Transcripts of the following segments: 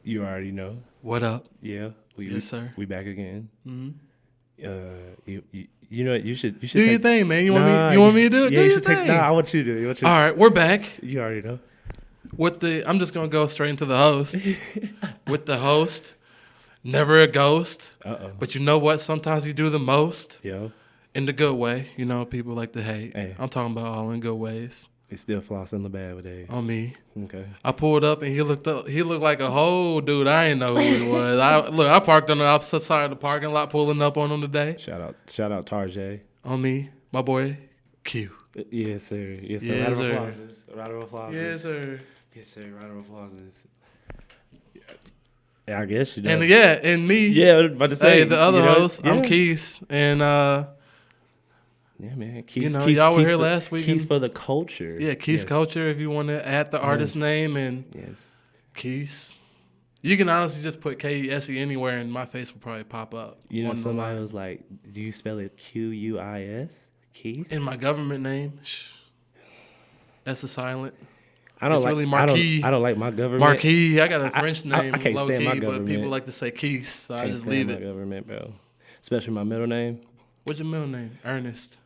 You already know. What up? Yeah. Yes, sir. We back again. Mm-hmm. You know what? You should Do your thing, man. You want me to do it? Yeah, do you your should thing. take. Nah, I want you to do it. All right, we're back You already know. with the. I'm just gonna go straight into the host. With the host, never a ghost. But you know what? Sometimes you do the most. Yo. In the good way. You know, people like to hate. Hey. I'm talking about all in good ways. It's still flossing the bad days. On me. Okay. I pulled up and he looked up. He looked like a whole dude. I didn't know who he was. I parked on the opposite side of the parking lot, pulling up on him today. Shout out Tarjay. On me, my boy, Q. Yes, sir. Yes, sir. Yes, round of sir. applauses. Round of applauses. Yes, sir. Yes, sir. Round of applauses. Yeah, I guess you know. And me. Yeah, I was about to say. Hey, the other host, I'm Keith, and yeah, man. Keys, y'all were here last week. Keys for the culture. Yeah, Keys Culture. If you want to add the artist name and Keys, you can honestly just put K-E-S-E anywhere, and my face will probably pop up. You know, somebody was like, "Do you spell it Q-U-I-S? Keys?" In my government name, that's a silent. I don't like. Really Marquis. I don't like my government. Marquis. I got a French name. I can't low stand key, my government. But people like to say Keys, so I just leave it. My government, bro. Especially my middle name. What's your middle name? Ernest.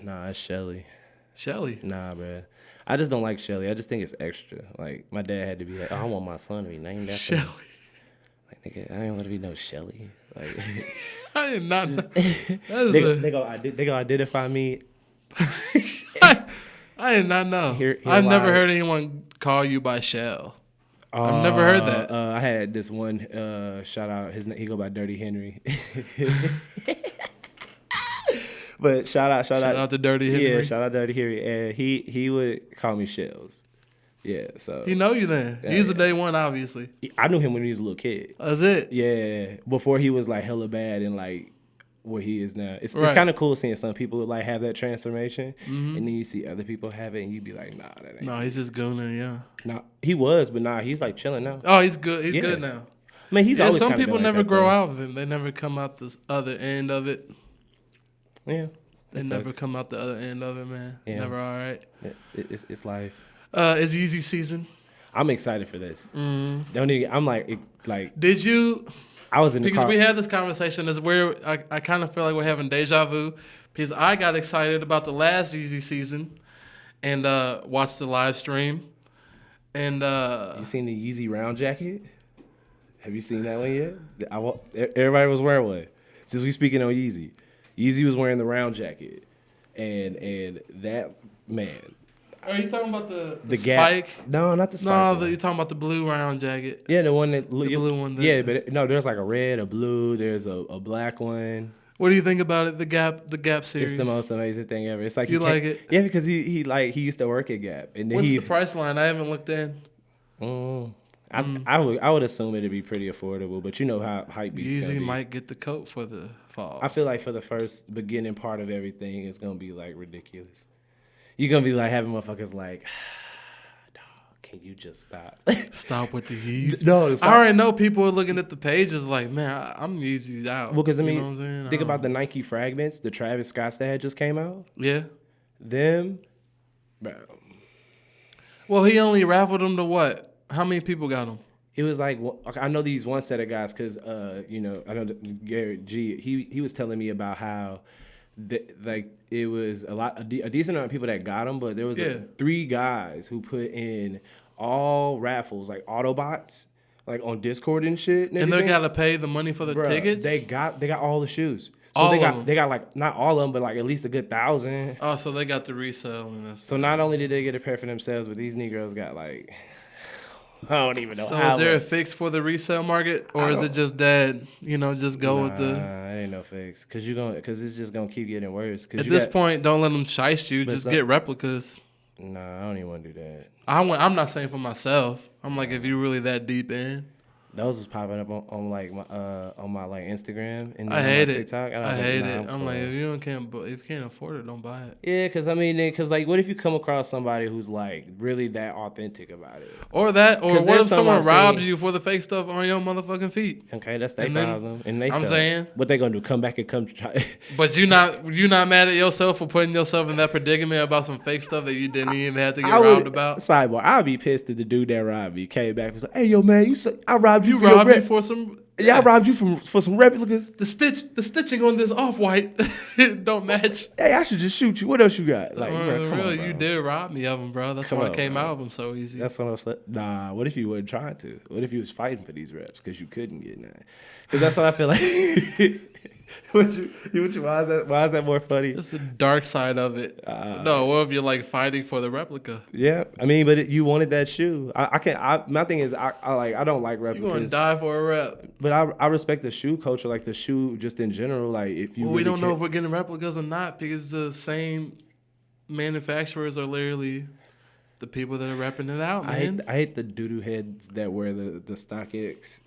Nah, it's Shelly. Shelly? Nah, bro. I just don't like Shelly. I just think it's extra. Like, my dad had to be like, oh, I want my son to be named after Shelly. Like, nigga, I don't want to be no Shelly. Like, I did not know. They gonna identify me. I did not know. I've never heard anyone call you by Shell. I've never heard that. I had this one shout out. He go by Dirty Henry. But shout out to Dirty Henry. Yeah, shout out Dirty Henry. And he would call me Shells. Yeah, so he know you then. He's a day one, obviously. I knew him when he was a little kid. That's it. Yeah, before he was like hella bad and like where he is now. It's kind of cool seeing some people like have that transformation, and then you see other people have it, and you be like, nah, that ain't. No, he's just gooning, yeah. Nah, he was, but nah, he's like chilling now. Oh, he's good. He's good now. I mean, he's always. Some people never grow out of him. They never come out the other end of it. Yeah. They never come out the other end of it, man. Yeah. Never all right. It's life. It's Yeezy season. I'm excited for this. I'm like. Did you? I was in the car. Because we had this conversation. It's where I kind of feel like we're having deja vu. Because I got excited about the last Yeezy season and watched the live stream. And you seen the Yeezy round jacket? Have you seen that one yet? Everybody was wearing one. Since we speaking on Yeezy. Yeezy was wearing the round jacket, and that man. Are you talking about the spike? Spike? No, not the spike. No, you're talking about the blue round jacket. Yeah, the one that the blue one. But no, there's like a red, a blue. There's a black one. What do you think about it? The Gap series. It's the most amazing thing ever. It's like you like it? Yeah, because he used to work at Gap, and then what's the price line? I haven't looked in. I would assume it'd be pretty affordable, but you know how hype beats Yeezy might get the coat for the fall. I feel like for the first beginning part of everything, it's gonna be like ridiculous. You're gonna be like having motherfuckers like, dog, can you just stop? Stop with the Yeezy. No, I already know people are looking at the pages like, man, I'm Yeezy out. Well, because I mean, think about the Nike Fragments, the Travis Scotts that had just came out. Yeah, them, bro. Well, he only raffled them to what? How many people got them? It was like, I know these one set of guys because, I know Garrett G, he was telling me about how, it was a decent amount of people that got them, but there was 3 guys who put in all raffles, like Autobots, like on Discord and shit. And they got to pay the money for the tickets? They got all the shoes. So they got like not all of them, but like at least a good 1,000. Oh, so they got the resale. So not only did they get a pair for themselves, but these Negroes got like, I don't even know. So is there a fix for the resale market, or is it just that just go with the? Nah, it ain't no fix because it's just gonna keep getting worse. At this point, don't let them shiest you. Just get replicas. Nah, I don't even want to do that. I'm not saying for myself. I'm like, if you're really that deep in. Those was popping up on my like Instagram and I hate it. TikTok. And I hate it. I'm like, if you can't afford it, don't buy it. Yeah, because like, what if you come across somebody who's like really that authentic about it? Or what if someone robs you for the fake stuff on your motherfucking feet? Okay, that's their problem. And I'm saying, what they gonna do? Come back and come try? But you not mad at yourself for putting yourself in that predicament about some fake stuff that you didn't even have to get robbed about? Sidebar: I'd be pissed if the dude that robbed me came back and was like, "Hey, yo, man, I robbed robbed you You for your robbed me rep. for some. Yeah, I robbed you for some replicas. The stitching on this off-white don't match. Hey, I should just shoot you. What else you got? Like, Well, bro, come really, on, bro. you did rob me of them, bro. That's Come why I on, came bro. out of them so easy. That's what I was like. Nah, what if you weren't trying to? What if you was fighting for these reps because you couldn't get none? Because that's what I feel like. Why is that more funny? It's the dark side of it. No, what if you're like fighting for the replica? Yeah, I mean, but you wanted that shoe. I can't. My thing is, I don't like replicas. You're gonna die for a rep. But I respect the shoe culture, like the shoe just in general. Like if you, Well, we really don't know if we're getting replicas or not because the same manufacturers are literally the people that are repping it out, man. I hate the doo-doo heads that wear the StockX.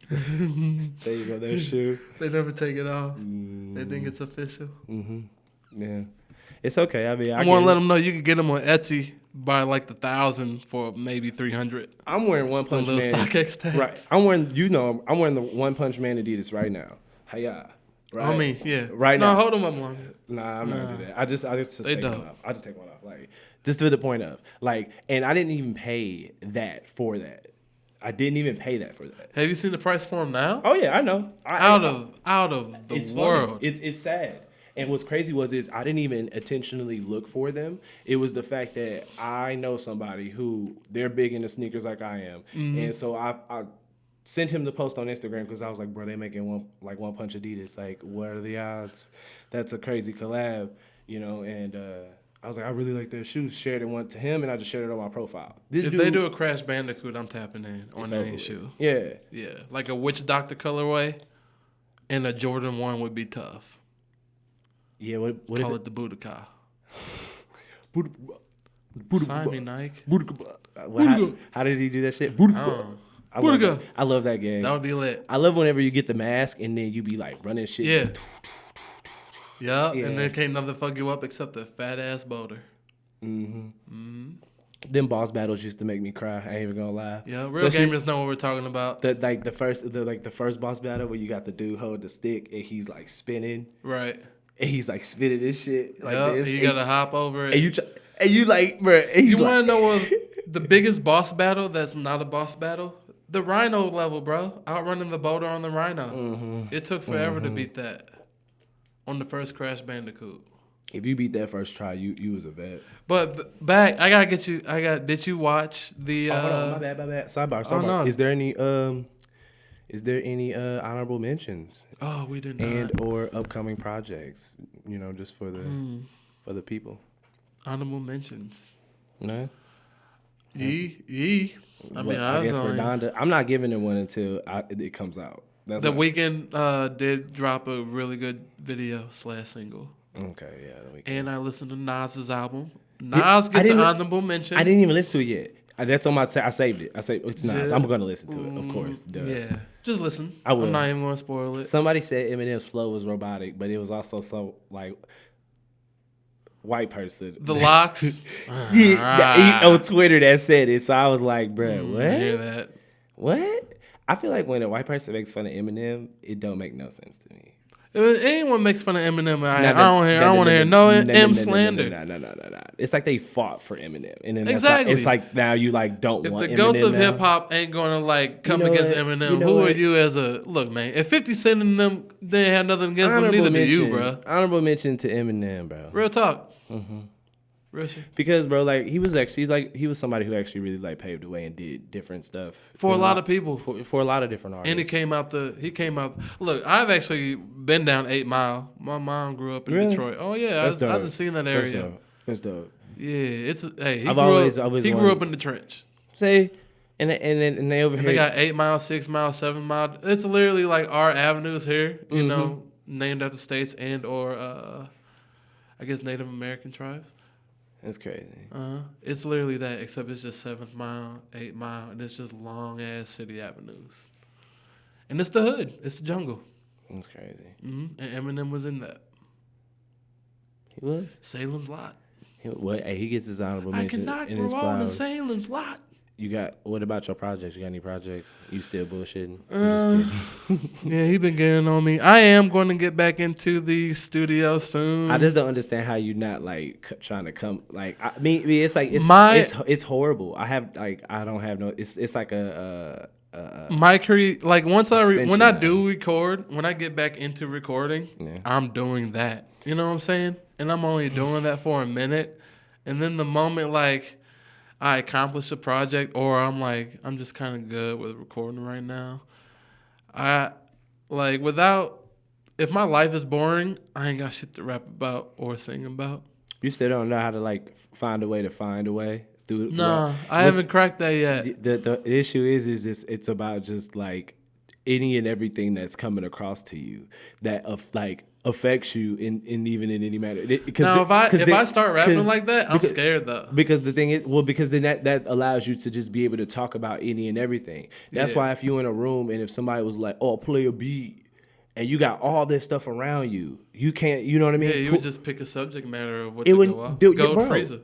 There you go, their shoe. They never take it off. They think it's official. Yeah, it's okay. I mean, I'm gonna let them know you can get them on Etsy by like 1,000 for maybe 300. I'm wearing One Punch Man. StockX tags. Right. I'm wearing the One Punch Man Adidas right now. Hiya. Right. I mean, yeah. Right now. No, hold them up longer. Nah, I'm not gonna do that. I just take don't. one off. I just take one off. Like just to the point of like, and I didn't even pay that for that. I didn't even pay that for that. Have you seen the price for them now? Oh yeah, I know. Out of the it's world. Funny. It's sad. And what's crazy is I didn't even intentionally look for them. It was the fact that I know somebody who they're big into sneakers like I am, and so I sent him the post on Instagram because I was like, bro, they making one punch Adidas. Like, what are the odds? That's a crazy collab, you know. And I was like, I really like their shoes. Shared it one to him, and I just shared it on my profile. If they do a Crash Bandicoot, I'm tapping in on any shoe. Yeah. Yeah, like a Witch Doctor colorway, and a Jordan 1 would be tough. Yeah, what Call if it the Budokai. Budokai. Sign me, Nike. How did he do that shit? Oh. I love that game. That would be lit. I love whenever you get the mask and then you be like running shit. Yeah. Just Yeah, and then can't nothing fuck you up except the fat ass boulder. Them boss battles used to make me cry. I ain't even gonna lie. Yeah, real gamers know what we're talking about. The first boss battle where you got the dude hold the stick and he's like spinning. Right. And he's like spinning this shit like this. And you gotta hop over it. And you like, bro. You wanna know what the biggest boss battle that's not a boss battle? The Rhino level, bro. Outrunning the boulder on the Rhino. It took forever to beat that on the first Crash Bandicoot. If you beat that first try, you was a vet. But back, I gotta get you. Did you watch the? Hold on, my bad. Sidebar. No. Is there any honorable mentions? Oh, we did not. And or upcoming projects? You know, just for the people. Honorable mentions. No. Yee. I mean, I guess for Donda, I'm not giving it one until it comes out. That's the Weeknd did drop a really good video / single. Okay, yeah. The Weeknd. And I listened to Nas's album. Nas gets an honorable mention. I didn't even listen to it yet. That's on my. I saved it. It's Nas. I'm gonna listen to it, of course. Duh. Yeah, just listen. I will. I'm not even gonna spoil it. Somebody said Eminem's flow was robotic, but it was also so like white person. The locks. On Twitter that said it, so I was like, bruh, what? I hear that. What? I feel like when a white person makes fun of Eminem, it don't make no sense to me. If anyone makes fun of Eminem, I don't want to hear no M slander. No. It's like they fought for Eminem, and then exactly. It's like now you like don't want Eminem. If the goats of hip hop ain't gonna like come against Eminem, who are you as a look, man? If 50 Cent and them they had nothing against them, neither do you, bro. Honorable mention to Eminem, bro. Real talk. Real shit. Because bro, like he was somebody who actually really like paved the way and did different stuff for a lot of people, for a lot of different artists. And he came out. Look, I've actually been down 8 Mile. My mom grew up in Detroit. Oh yeah, I've just seen that area. That's dope. Yeah, it's he grew up in the trench. Say, and they over here. They got 8 Mile, 6 Mile, 7 Mile. It's literally like our avenues here. You know, named after states and or I guess Native American tribes. That's crazy. It's literally that, except it's just 7th Mile, 8 Mile, and it's just long ass city avenues. And it's the hood. It's the jungle. That's crazy. And Eminem was in that. He was? Salem's Lot. He gets his honorable mention. I cannot grow on the Salem's Lot. What about your projects? You got any projects? You still bullshitting? I'm just kidding. Yeah, he been getting on me. I am going to get back into the studio soon. I just don't understand how you not like trying to come. Like it's like it's horrible. I don't have no. It's like a like once when I do now. record, when I get back into recording, Yeah. I'm doing that. You know what I'm saying? And I'm only doing that for a minute, and then the moment like I accomplish a project, or I'm just kind of good with recording right now. I like if my life is boring, I ain't got shit to rap about or sing about. You still don't know how to like find a way. Nah, I haven't cracked that yet. The issue is it's about just like any and everything that's coming across to you that affects you in even in any matter. Now, if I start rapping like that, I'm scared though. Because the thing is, because then that allows you to just be able to talk about any and everything. That's why if you're in a room and if somebody was like, "Oh, play a beat," and you got all this stuff around you, you can't. You know what I mean? Yeah, you would just pick a subject matter of what to go off. Gold freezer.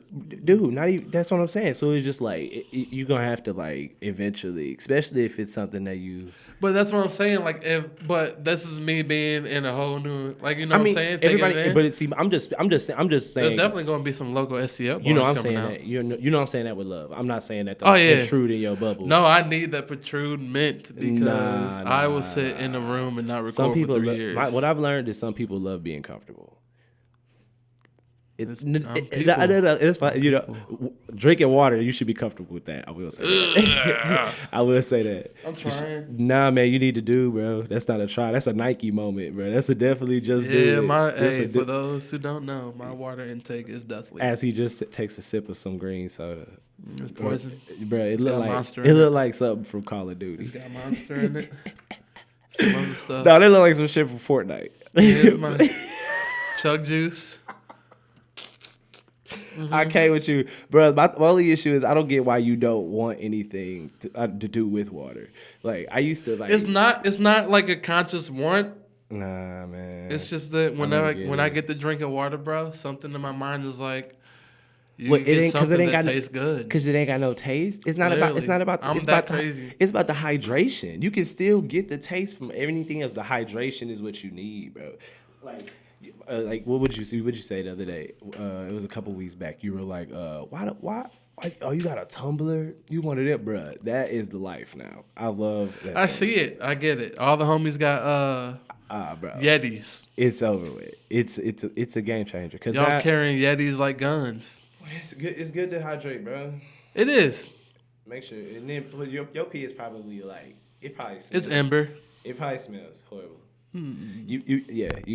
Dude, not even. That's what I'm saying. So it's just like you're gonna have to like eventually, especially if it's something that you. But that's what I'm saying. Like, but this is me being in a whole new, like, you know what I'm saying? Everybody, but I'm just saying. There's definitely gonna be some local STL. You know, I'm saying that. You know, I'm saying that with love. I'm not saying that to intrude in your bubble. No, I need that protrudement because I will sit in a room and not record for 3 years. What I've learned is some people love being comfortable. It's fine. You know, drinking water, you should be comfortable with that. I will say that. I will say that. I'm trying. Nah, man, you need to do, bro. That's not a try. That's a Nike moment, bro. That's a definitely just do it. For those who don't know, my water intake is deathly. As he just takes a sip of some green soda. It's poison. Bro, it looked like something from Call of Duty. It's got Monster in it. Some other stuff. No, they look like some shit from Fortnite. Here's my chug juice. Mm-hmm. I can't with you, bro. My only issue is I don't get why you don't want anything to do with water. Like I used to like. It's not like a conscious want. Nah, man. It's just that when I get to drinking water, bro, something in my mind is like. It tastes good. Because it ain't got no taste. It's not about. It's not about. I'm it's that about crazy. It's about the hydration. You can still get the taste from anything else. The hydration is what you need, bro. Like what would you see? What'd you say the other day? It was a couple weeks back. You were like, why? Oh, you got a tumbler? You wanted it, bro. That is the life now. I love that. I see it. I get it. All the homies got bro. Yetis. It's over with. It's a game changer. Cause y'all carrying Yetis like guns. It's good. It's good to hydrate, bro. It is. Make sure, and then your pee is probably like it probably smells. It's amber. It probably smells horrible. Hmm. You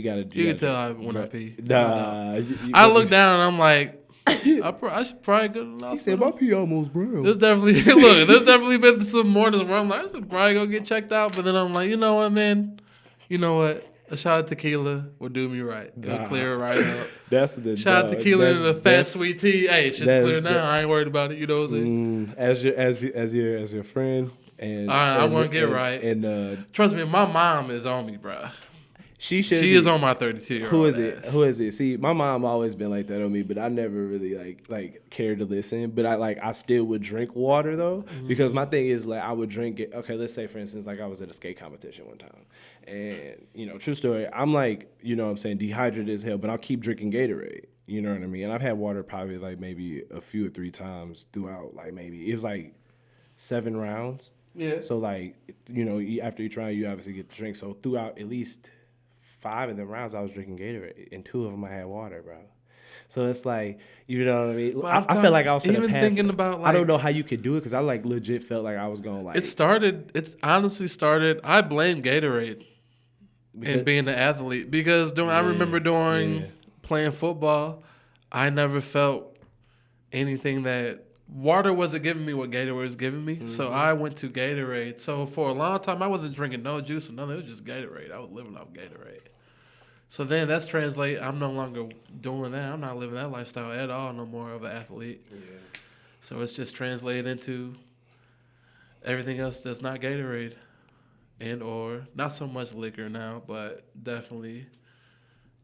gotta. You can tell when I pee. Nah. I look down and I'm like, I should probably go to the hospital. He said my pee almost brown. There's definitely been some mornings where I'm like, I should probably go get checked out, but then I'm like, you know what, man? You know what? A shot of tequila will do me right. It'll clear it right up. That's the shot of tequila and a fat sweet tea. Hey, shit's clear now. I ain't worried about it. You know what I'm saying? As your friend. And I want to get right. And trust me, my mom is on me, bro. She is on my 32-year-old. Who is it? See, my mom always been like that on me, but I never really like cared to listen. But I still would drink water though, because my thing is like I would drink it. Okay, let's say for instance, like I was at a skate competition one time, and true story. I'm like, what I'm saying, dehydrated as hell, but I'll keep drinking Gatorade. You know what I mean? And I've had water probably like maybe a few or 3 times throughout. Like maybe it was like 7 rounds. Yeah. So like after each round, you obviously get to drink. So throughout at least 5 of the rounds, I was drinking Gatorade, and 2 of them I had water, bro. So it's like, you know what I mean? I felt like I was even thinking about. Like, I don't know how you could do it because I like legit felt like I was going like. It's honestly started. I blame Gatorade and being an athlete because I remember during playing football, I never felt anything that. Water wasn't giving me what Gatorade was giving me, so I went to Gatorade. So for a long time, I wasn't drinking no juice or nothing. It was just Gatorade. I was living off Gatorade. So then that's translate. I'm no longer doing that. I'm not living that lifestyle at all no more of an athlete. Yeah. So it's just translated into everything else that's not Gatorade and or not so much liquor now, but definitely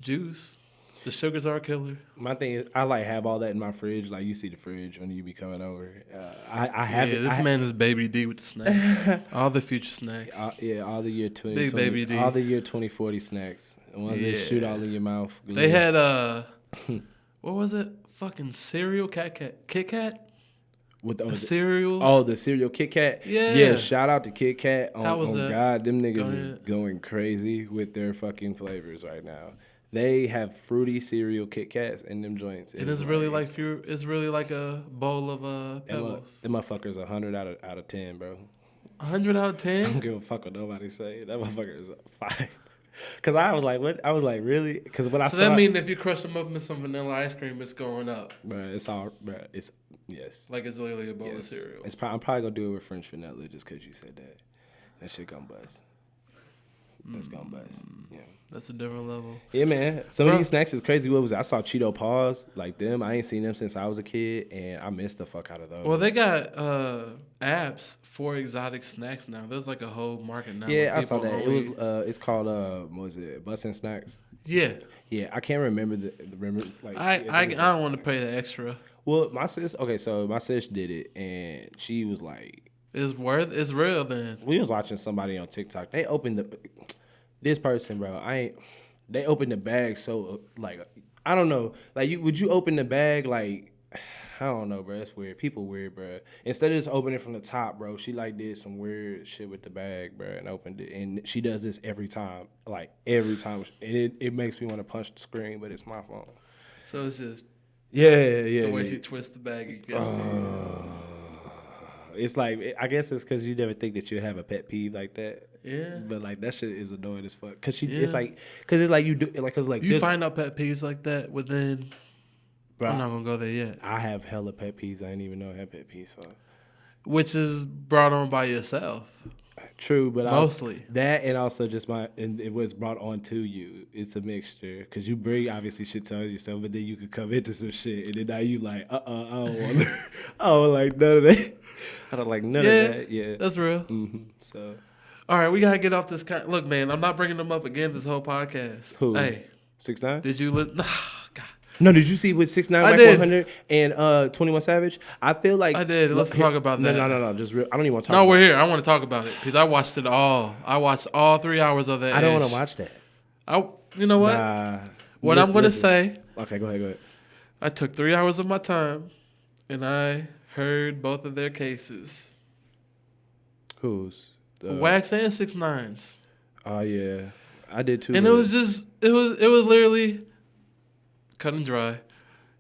juice. The sugars are a killer. My thing is, I have all that in my fridge. Like you see the fridge when you be coming over. I have it. This man is Baby D with the snacks. All the future snacks. All the year 2020. Big Baby D. All the year 2040 snacks. The ones that shoot all in your mouth. They had what was it? Fucking cereal Kit Kat. With the cereal. Oh, the cereal Kit Kat. Yeah. Shout out to Kit Kat. How was that? God, them niggas is going crazy with their fucking flavors right now. They have fruity cereal Kit Kats in them joints. And it's really like it's really like a bowl of Pebbles. Them motherfuckers 100 out of 10, bro. 100 out of 10? I don't give a fuck what nobody say. That motherfucker is fine. Cause I was like, what? I was like, really? Cause when I saw. So that means if you crush them up with some vanilla ice cream, it's going up. Bro, it's all. Bro, it's yes. Like it's literally a bowl of cereal. I'm probably gonna do it with French vanilla just cause you said that. That shit gonna buzz. That's gonna buzz. Yeah. That's a different level. Yeah, man. Some of these snacks is crazy. What was it? I saw Cheeto Paws, like them. I ain't seen them since I was a kid, and I missed the fuck out of those. Well, they got apps for exotic snacks now. There's like a whole market now. Yeah, I saw that. It was it's called what was it? Bussin' Snacks. Yeah. Yeah, I can't remember like. I don't want to pay the extra. Well, my sis did it, and she was like, "It's real." Then we was watching somebody on TikTok. They opened this person, bro. They opened the bag so like I don't know. Like would you open the bag like I don't know, bro. That's weird. People weird, bro. Instead of just opening from the top, bro, she like did some weird shit with the bag, bro, and opened it. And she does this every time, and it makes me want to punch the screen, but it's my phone. So it's just the way she twists the bag. It's like I guess it's because you never think that you have a pet peeve like that. Yeah. But like that shit is annoying as fuck. Cause it's like you do like cause like you find out pet peeves like that within. Bro, I'm not gonna go there yet. I have hella pet peeves. I didn't even know I had pet peeves. So. Which is brought on by yourself. True, but mostly that and also just and it was brought on to you. It's a mixture because you bring obviously shit to yourself, but then you could come into some shit and then now you like I don't want I don't like none of that. I don't like none of that. Yeah, that's real. Mm-hmm. So, all right, we gotta get off this. Look, man, I'm not bringing them up again this whole podcast. Who? Hey, 6ix9ine? Did you listen? God. No, did you see with 6ix9ine, Wack 100, and 21 Savage? I feel like I did. Let's talk about that. No. Just real. I don't even want to talk. No, we're here. I want to talk about it because I watched it all. I watched all 3 hours of that. I don't want to watch that. You know what? Nah. What I'm gonna say. Okay, go ahead. I took 3 hours of my time, and I heard both of their cases. Whose? Wax and 6ix9ine's. Oh yeah, I did too. And it was literally cut and dry.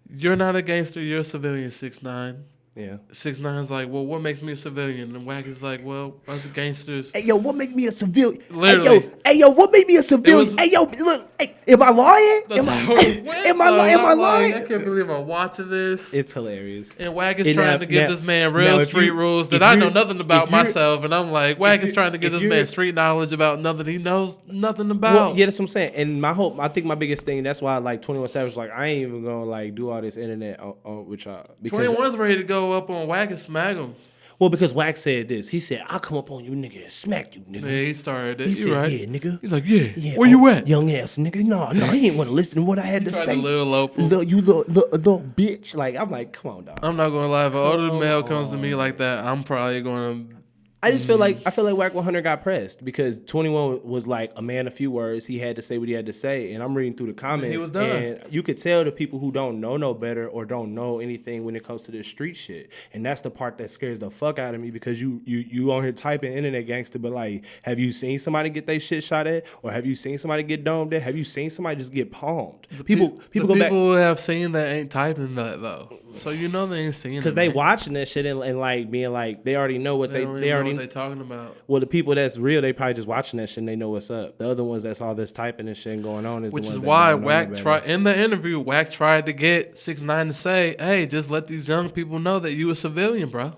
You're not a gangster. You're a civilian. 6ix9ine. Yeah. 6ix9ine's like, well, what makes me a civilian? And Wack is like, well, us gangsters. Hey, yo, what makes me a civilian? Literally. Hey, yo, what made me a civilian? Hey, yo, look, hey, am I lying? Am I lying? I can't believe I'm watching this. It's hilarious. And Wack is trying to give this man real street rules that I know nothing about myself. And I'm like, Wack is trying to give this man street knowledge about nothing he knows nothing about. Well, yeah, that's what I'm saying. And I think my biggest thing, that's why like 21 Savage, like I ain't even gonna like do all this internet on with y'all. 21's ready to go up on Wack and smack him. Well, because Wack said this. He said, I'll come up on you, nigga, and smack you, nigga. Yeah, he started it. He said, right. Yeah, nigga. He's like, yeah. Where you at? Young ass nigga. No, he didn't want to listen to what I had to say. Little bitch. Like, I'm like, come on, dog. I'm not going to lie. If an older male comes to me like that, I'm probably going to... I just feel like Wack 100 got pressed because 21 was like a man of few words. He had to say what he had to say, and I'm reading through the comments, and you could tell the people who don't know no better or don't know anything when it comes to this street shit, and that's the part that scares the fuck out of me because you on here typing internet gangster, but like, have you seen somebody get their shit shot at, or have you seen somebody get domed at? Have you seen somebody just get palmed? People go back. People have seen that ain't typing that though, so you know they ain't seeing it because they watching that shit and like being like they already know what they already. What they talking about. Well, the people that's real, they probably just watching that shit and they know what's up. The other ones that's all this typing and shit going on which is why Wack tried in the interview. Wack tried to get 6ix9ine to say, "Hey, just let these young people know that you a civilian, bro.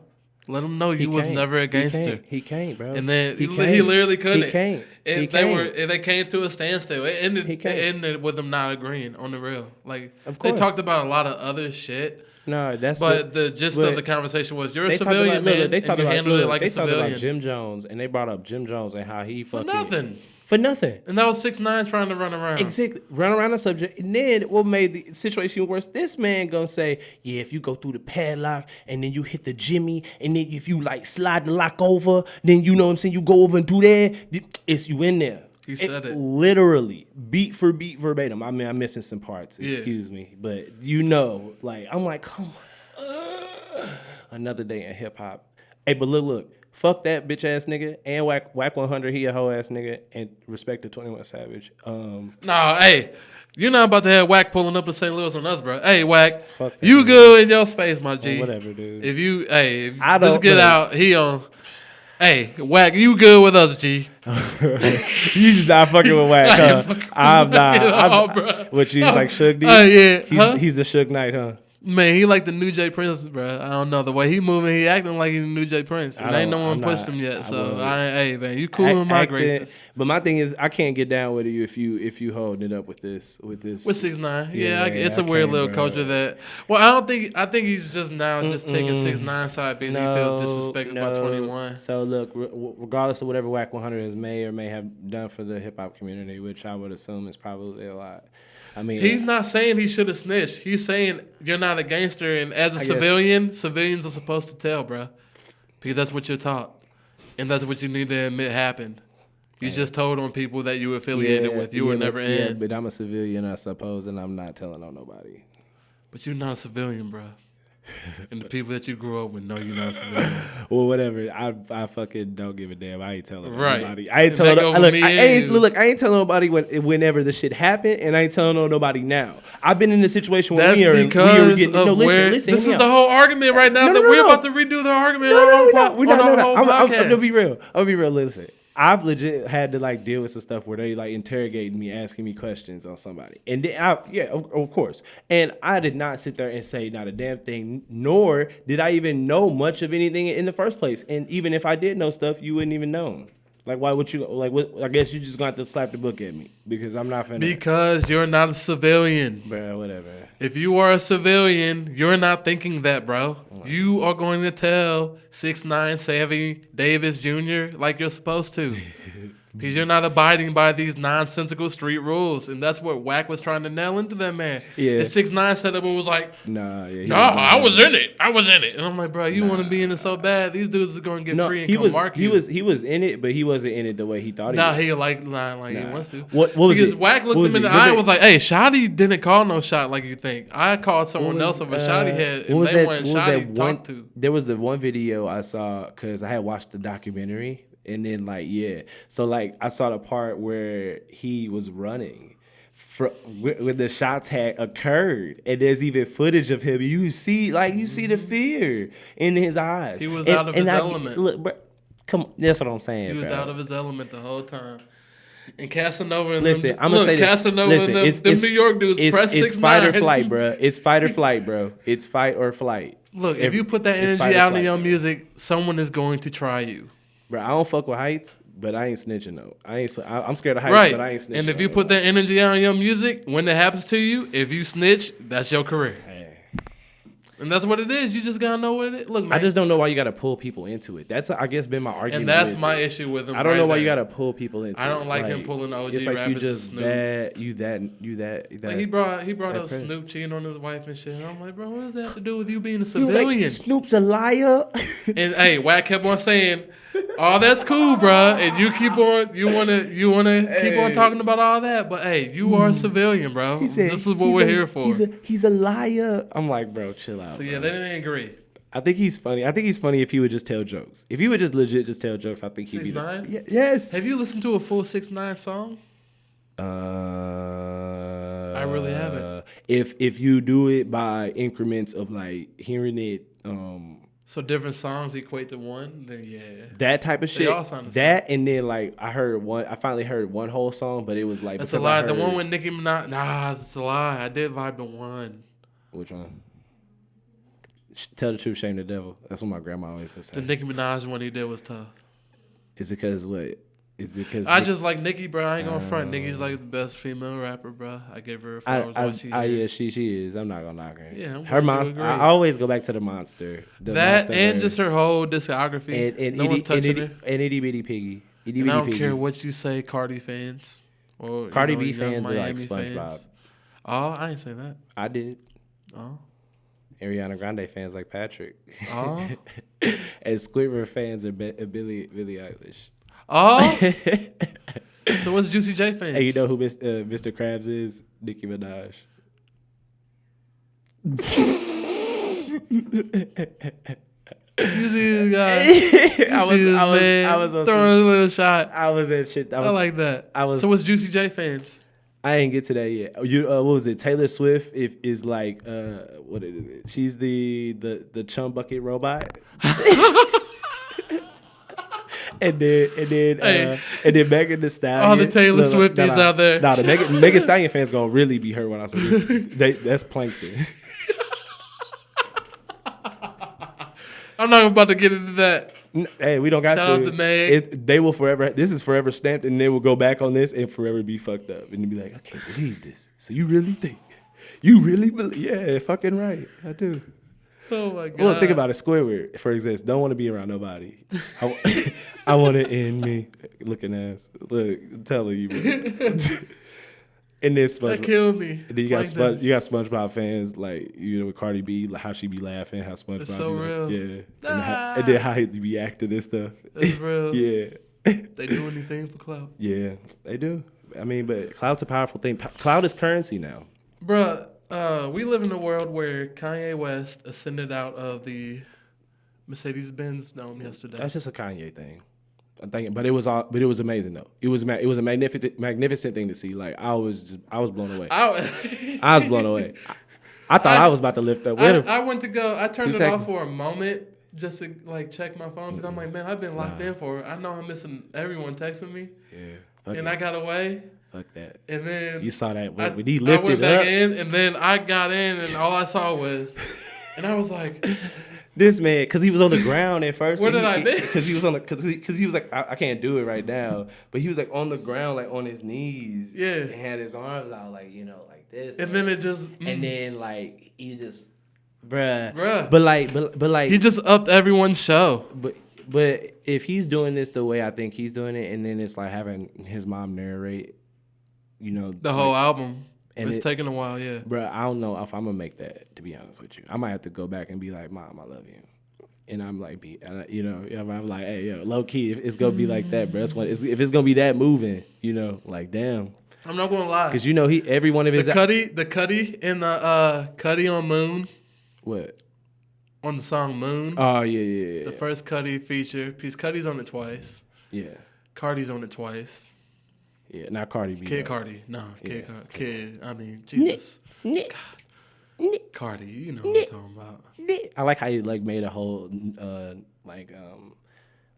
Let them know you was never a gangster." He can't, bro. And then he literally couldn't. He can't. And they came to a standstill. It ended with them not agreeing on the real. Like they talked about a lot of other shit. No, the gist of the conversation was you're a civilian, man. They talked about Jim Jones, and they brought up Jim Jones and how he fucking for nothing. And that was 6ix9ine trying to run around. Exactly, run around the subject. And then what made the situation worse? This man gonna say, yeah, if you go through the padlock and then you hit the jimmy, and then if you like slide the lock over, then you know what I'm saying, you go over and do that. It's you in there. He said it. Literally, beat for beat, verbatim. I mean, I'm missing some parts. Excuse me. But like, I'm like, come on. Another day in hip hop. Hey, but look. Fuck that bitch ass nigga and Whack 100. He a hoe ass nigga and respect to 21 Savage. No, hey, you're not about to have Whack pulling up in St. Louis on us, bro. Hey, Whack, Fuck that, you dude. good in your space, my G. Well, whatever, dude. If you, I don't just get look. out. He on. Hey, Whack, you good with us, G? You just not fucking with Whack, huh? I'm not. What you like Suge D? Yeah. He's a Suge Knight, huh? Man, he like the new J Prince, bro. I don't know. The way he moving, he acting like he's the new J Prince. And ain't no one pushed him yet. So, hey, man, you cool in my graces. But my thing is, I can't get down with you if you holding it up with this. With 6ix9ine. Yeah, it's a weird little culture that. Well, I think he's just now just taking 6ix9ine side because he feels disrespected by 21. So look, regardless of whatever Whack 100 has may or may have done for the hip hop community, which I would assume is probably a lot. I mean, he's not saying he should have snitched. He's saying you're not a gangster, and as a civilian, civilians are supposed to tell, bro, because that's what you're taught, and that's what you need to admit happened. You just told on people that you were affiliated with. You were never in. Yeah, but I'm a civilian, I suppose, and I'm not telling on nobody. But you're not a civilian, bro. And the people that you grew up with know you're not a civilian. Well, whatever. I fucking don't give a damn. I ain't telling nobody. I ain't telling. I ain't telling nobody whenever the shit happened, and I ain't telling nobody now. I've been in a situation where we are getting. No, listen. This is the whole argument right now that we're about to redo the argument. We're not. I'm gonna be real. Listen. I've legit had to deal with some stuff where they interrogating me, asking me questions on somebody, and then of course, and I did not sit there and say not a damn thing, nor did I even know much of anything in the first place. And even if I did know stuff, you wouldn't even know. Why would you What, I guess you just gonna have to slap the book at me because I'm not finna. Because you're not a civilian, bro. Whatever. If you are a civilian, you're not thinking that, bro. You are going to tell 6ix9ine, Savvy, Davis Jr. like you're supposed to. Because you're not abiding by these nonsensical street rules. And that's what Whack was trying to nail into that man. Yeah. And 6ix9ine said it was like, No, I was in it. And I'm like, bro, you want to be in it so bad. These dudes are going to get free and come mark you. He was in it, but he wasn't in it the way he thought he was. He lying like he wants to. What was because it? Whack looked him in the eye and was like, hey, Shotty didn't call no shot like you think. I called someone else of a Shotty head, and they wanted Shotty to talk to. There was the one video I saw because I had watched the documentary. And then so I saw the part where he was running when the shots had occurred, and there's even footage of him. You see the fear in his eyes. He was out of his element. Look, bro, come on, that's what I'm saying. He was out of his element the whole time. And Casanova and listen, I'm gonna say this. Casanova and them New York dudes press 6ix9ine. It's fight or flight, bro. It's fight or flight, bro. It's fight or flight. Look, if you put that energy out in your music, someone is going to try you. Bro, I don't fuck with heights, but I ain't snitching though. I'm scared of heights, but I ain't snitching. And if you put that energy out in your music, when that happens to you, if you snitch, that's your career. Hey. And that's what it is. You just gotta know what it is. Look, man, I just don't know why you gotta pull people into it. That's I guess been my argument. And that's my issue with him. I don't know why you gotta pull people into it. I don't like him pulling OG it's rappers. You just bad. You that. He brought up Snoop cheating on his wife and shit. And I'm like, bro, what does that have to do with you being a civilian? Snoop's a liar. And hey, Whack kept on saying, "Oh, that's cool, bro." And you wanna keep on talking about all that, but hey, you are a civilian, bro. This is what we're here for. He's a liar. I'm like, bro, chill out. So yeah, they didn't agree. I think he's funny. I think he's funny if he would just tell jokes. If he would just legit just tell jokes, I think he'd be. 6ix9ine? Yes. Have you listened to a full 6ix9ine song? I really haven't. If you do it by increments of hearing it. So different songs equate to one, then yeah. That type of shit. They all sound the that same. And then I finally heard one whole song, but it was that's a lie. The one with Nicki Minaj. Nah, it's a lie. I did vibe to one. Which one? Tell the truth, shame the devil. That's what my grandma always says. The Nicki Minaj one he did was tough. Is it because what? Is it because I just like Nicki, bro? I ain't gonna front. Nicki's the best female rapper, bro. I give her flowers. Yeah, she is. I'm not gonna knock her. Yeah, her monster. I always go back to the monster. And just her whole discography. And no one's touching her. And Itty Bitty Piggy. I don't care what you say, Cardi fans or Cardi B fans are like SpongeBob. Fans. Oh, I ain't say that. I did. Oh. Ariana Grande fans like Patrick. Oh. And Squidward fans are Billie Eilish. Oh. So what's Juicy J fans? Hey, you know who Mr. Krabs is? Nicki Minaj. You see this guy? I was throwing a little shot. I was at shit. I like that. So what's Juicy J fans? I ain't get to that yet. What was it? Taylor Swift is like what is it? She's the chum bucket robot. and then Megan Thee Stallion. All the Taylor Swifties out there. Nah, the Megan Thee Stallion fans gonna really be hurt when I say this. That's plankton. I'm not about to get into that. Hey, we don't got Shout out to Meg. They will forever. This is forever stamped, and they will go back on this and forever be fucked up, and be like, I can't believe this. So you really think? You really believe? Yeah, fucking right. I do. Oh my god. Well, think about it. Squidward, for example, don't want to be around nobody. I want it in me. Looking ass. Look, I'm telling you, bro. And then SpongeBob. That killed me. And then you got SpongeBob fans like with Cardi B, like how she be laughing, how SpongeBob. It's so real. Yeah. And then how he be acting and stuff. That's real. Yeah. They do anything for clout. Yeah, they do. I mean, but clout's a powerful thing. Clout is currency now. Bruh, we live in a world where Kanye West ascended out of the Mercedes-Benz Dome yesterday. That's just a Kanye thing. I'm thinking, but it was amazing though. It was a magnificent thing to see. Like I was blown away. I was blown away. I thought I was about to lift up. I went to go. I turned it off for a moment just to like check my phone because I'm like, man, I've been locked in for. I know I'm missing everyone texting me. Yeah. And I got away. Fuck that. And then you saw that when he lifted I went back up. in, and then I got in, and all I saw was, and I was like. This man, because he was on the ground at first. Where did I be? Because he was on because he was like, I can't do it right now. But he was like on the ground, like on his knees. Yeah. And had his arms out, like like this. And then it just. And then like he just, bruh. But like he just upped everyone's show. But if he's doing this the way I think he's doing it, and then it's like having his mom narrate, the whole album. And it's taking a while, yeah. Bro, I don't know if I'm gonna make that. To be honest with you, I might have to go back and be like, "Mom, I love you," and I'm like, I'm like, "Hey, low key, if it's gonna be like that, bro. If it's gonna be that moving, like, damn." I'm not gonna lie, because every one of his the Cuddy and the Cuddy on Moon. What? On the song Moon. Oh yeah. The first Cuddy feature piece. Cuddy's on it twice. Yeah. Cardi's on it twice. Yeah, not Cardi B. Kid Cardi. No, Kid. Kid. I mean, Jesus. God. Cardi, you know what I'm talking about. I like how you made a whole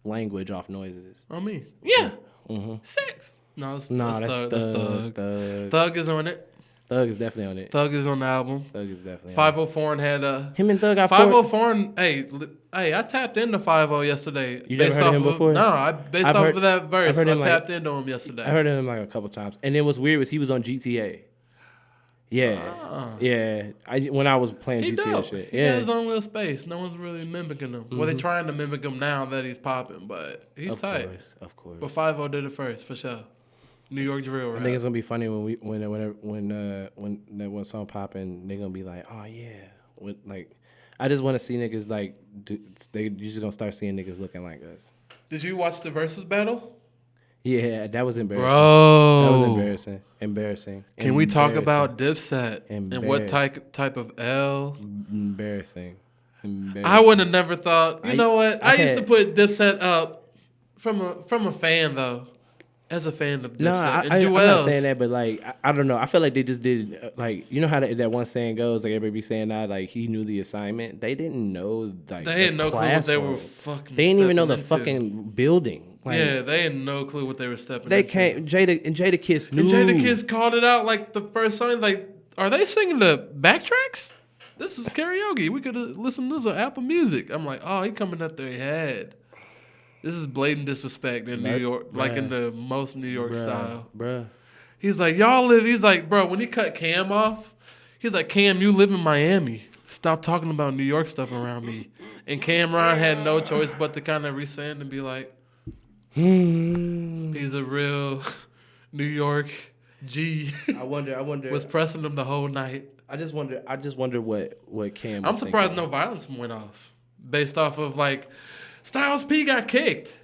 language off noises. On me. Yeah. Mm-hmm. Sex. No, that's Thug. Thug is on it. Thug is definitely on it. Thug is on the album. Thug is definitely 504 had a... Him and Thug got 504 hey, I tapped into 50 yesterday. You never heard of him before? No, based off of that verse, I tapped into him yesterday. I heard him a couple times. And then what's weird was he was on GTA. Yeah. Yeah. When I was playing GTA shit. He got his own little space. No one's really mimicking him. Mm-hmm. Well, they're trying to mimic him now that he's popping, but he's tight. Of course. But 50 did it first, for sure. New York drill rap. I think it's gonna be funny when that one song popping, they're gonna be like, oh yeah, I just want to see niggas you just gonna start seeing niggas looking like us. Did you watch the versus battle? Yeah, that was embarrassing. Bro, that was embarrassing. Can we talk about Dipset and what type of L? Embarrassing. I would have never thought. You know what? I used to put Dipset up from a fan though. As a fan of Dipset. No, I'm not saying that, but I don't know. I feel like they just did you know how that one saying goes, everybody be saying that he knew the assignment. They didn't know they had no clue what they were fucking. They didn't even know the fucking building. Yeah, they had no clue what they were stepping. They into. can't. Jada Kiss knew. And Jada Kiss called it out the first song. Are they singing the backtracks? This is karaoke. We could listen to this on Apple Music. I'm like, oh, he coming at their head. This is blatant disrespect in New York, in the most New York style. Bruh. He's like, y'all live. He's like, bro, when he cut Cam off, he's like, Cam, you live in Miami. Stop talking about New York stuff around me. And Cameron had no choice but to kind of rescind and be like, he's a real New York G. I wonder. Was pressing him the whole night. I just wonder what Cam. I'm surprised no violence went off, based off of Styles P got kicked.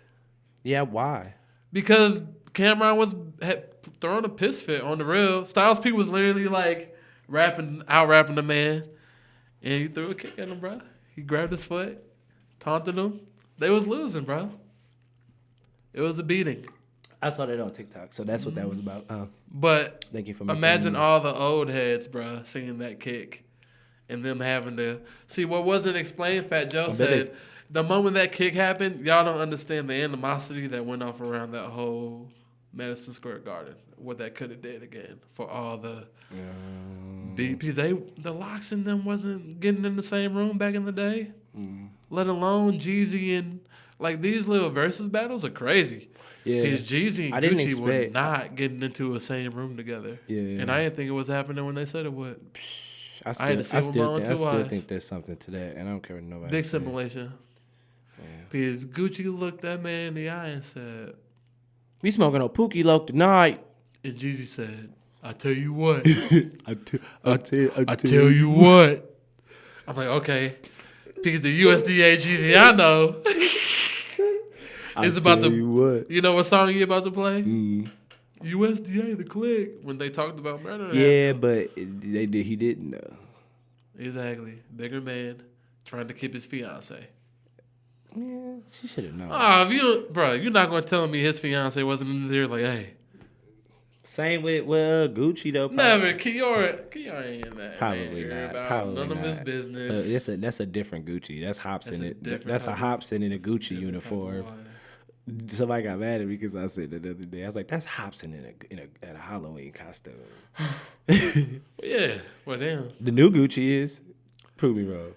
Yeah, why? Because Cameron had thrown a piss fit on the real. Styles P was literally out rapping the man, and he threw a kick at him, bro. He grabbed his foot. taunted them. They was losing, bro. It was a beating. I saw that on TikTok, so that's what that was about. But thank you for imagine all the old heads, bro, singing that kick, and them having to see what wasn't explained. Fat Joe said the moment that kick happened, y'all don't understand the animosity that went off around that whole Madison Square Garden. What that could have did again for all the because the Locks and them wasn't getting in the same room back in the day. Let alone Jeezy and like these little versus battles are crazy. Yeah, because Jeezy and Gucci were not getting into a same room together. Yeah, and I didn't think it was happening when they said it would. I still think there's something to that, and I don't care what nobody. Big simulation. Yeah. Because Gucci looked that man in the eye and said, "We smoking on Pookie Loke tonight." And Jeezy said, "I tell you what, I tell you what." I'm like, okay, because the USDA Jeezy I know is about to. You know what song you about to play? USDA the click when they talked about murder. Yeah, but he didn't know. Exactly, bigger man trying to keep his fiance. Yeah, she should have known. Oh, bro, you're not gonna tell me his fiance wasn't in there like, hey. Same with Gucci though. Never, Kiora ain't in that. Probably man, not. Probably none not. of his business. That's a different Gucci. That's Hobson. That's a Hobson in a Gucci uniform. Somebody got mad at me because I said that the other day. I was like, "That's Hobson in a Halloween costume." Yeah. Well, damn. The new Gucci is. Prove me wrong.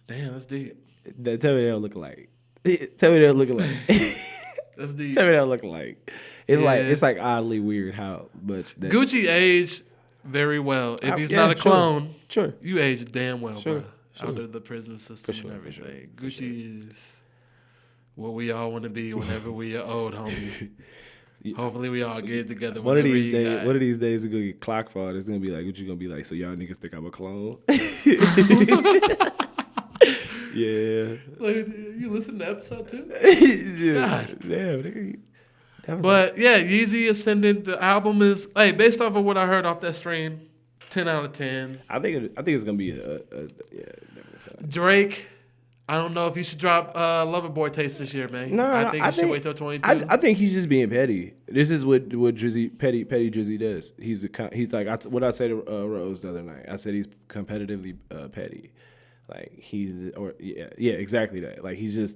Damn, that's deep. Tell me they don't look alike. Tell me they don't look alike. That's deep. Tell me they don't look alike. It's like oddly weird how much that Gucci aged very well. If he's not a clone, sure, you aged damn well, sure, bro. Under the prison system and everything. Gucci is what we all want to be whenever we are old, homie. Hopefully we all get together. One of these days it's gonna get clock fraud. It's gonna be like, what you gonna be like? So y'all niggas think I'm a clone? Yeah. Like, you listen to episode 2? God. Damn, nigga. But yeah, Yeezy Ascended. The album is based off of what I heard off that stream, 10 out of 10. I think it's gonna be a Drake. I don't know if you should drop Loverboy Taste this year, man. No, I think you should wait till 22. I think he's just being petty. This is what Drizzy petty Drizzy does. He's like what I said to Rose the other night. I said he's competitively petty. Like exactly that. Like he's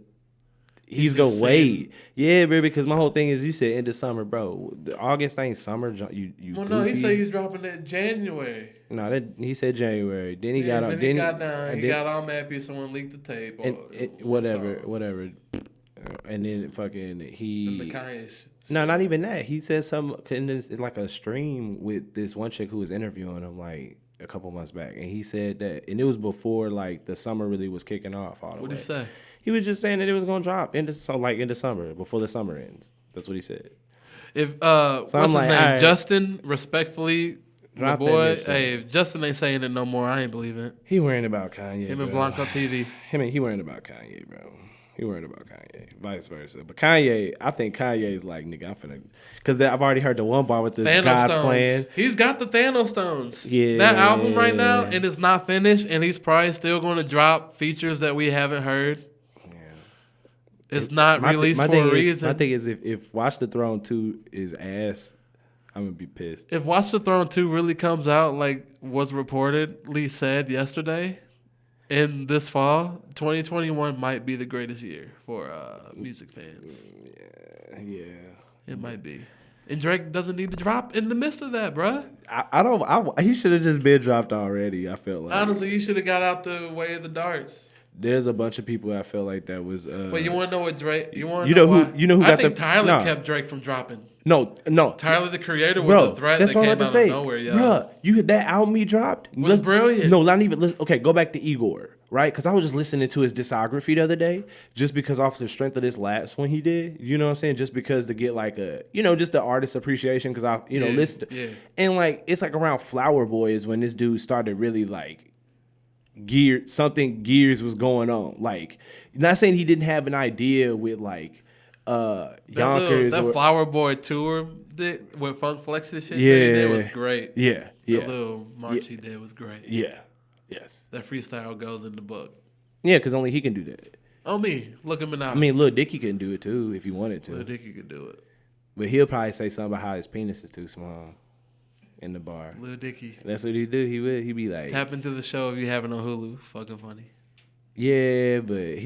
gonna wait. Yeah, bro, because my whole thing is you said end of summer, bro. August ain't summer. You well, goofy. No, he said he's dropping it January. No, he said January. Then he got up. Then he got down. He got all mad because someone leaked the tape. Whatever. And then fucking the Kanye. No, not even that. He said something in like a stream with this one chick who was interviewing him like a couple months back, and he said that, and it was before like the summer really was kicking off all the way. What did he say? He was just saying that it was gonna drop into summer before the summer ends. That's what he said. If what's his name? Right. Justin, respectfully, my boy. Hey, if Justin ain't saying it no more, I ain't believing it. He worrying about Kanye. Him and Blanco TV. He worrying about Kanye, bro. He worried about Kanye, vice versa. But Kanye, I think Kanye is like, nigga, I'm finna, because I've already heard the one bar with the Thanos God's stones. plan. He's got the Thanos stones. Yeah, that album right now, and it's not finished, and he's probably still going to drop features that we haven't heard. Yeah, it's not released for a reason. My thing is, if Watch the Throne 2 is ass, I'm gonna be pissed. If Watch the Throne 2 really comes out like was reportedly said yesterday. In this fall, 2021 might be the greatest year for music fans. Yeah. It might be. And Drake doesn't need to drop in the midst of that, bruh. He should have just been dropped already, I feel like. Honestly, you should have got out the way of the darts. There's a bunch of people I feel like that was. But you want to know what Drake? You know who got the? I think Tyler kept Drake from dropping. No. Tyler, the Creator, was a threat that came out of nowhere, yo. Bro, that album he dropped was brilliant. No, not even. Okay, go back to Igor, right? Because I was just listening to his discography the other day, just because off the strength of this last one he did. You know what I'm saying? Just because to get like a, just the artist appreciation. Because I, listened. Yeah. And like it's like around Flower Boy is when this dude started really like. Gears was going on. Like, not saying he didn't have an idea with like Yonkers. That Flower Boy tour with Funk Flex and shit. Yeah, it was great. Yeah. The little march he did was great. Yeah. Yes. That freestyle goes in the book. Yeah, because only he can do that. On me, look him in the eye. I mean, Lil Dicky couldn't do it too if he wanted to. Lil Dicky could do it. But he'll probably say something about how his penis is too small in the bar. Lil Dicky. That's what he do. He'd be like, tap into the show if you have it on Hulu. Fucking funny. Yeah, but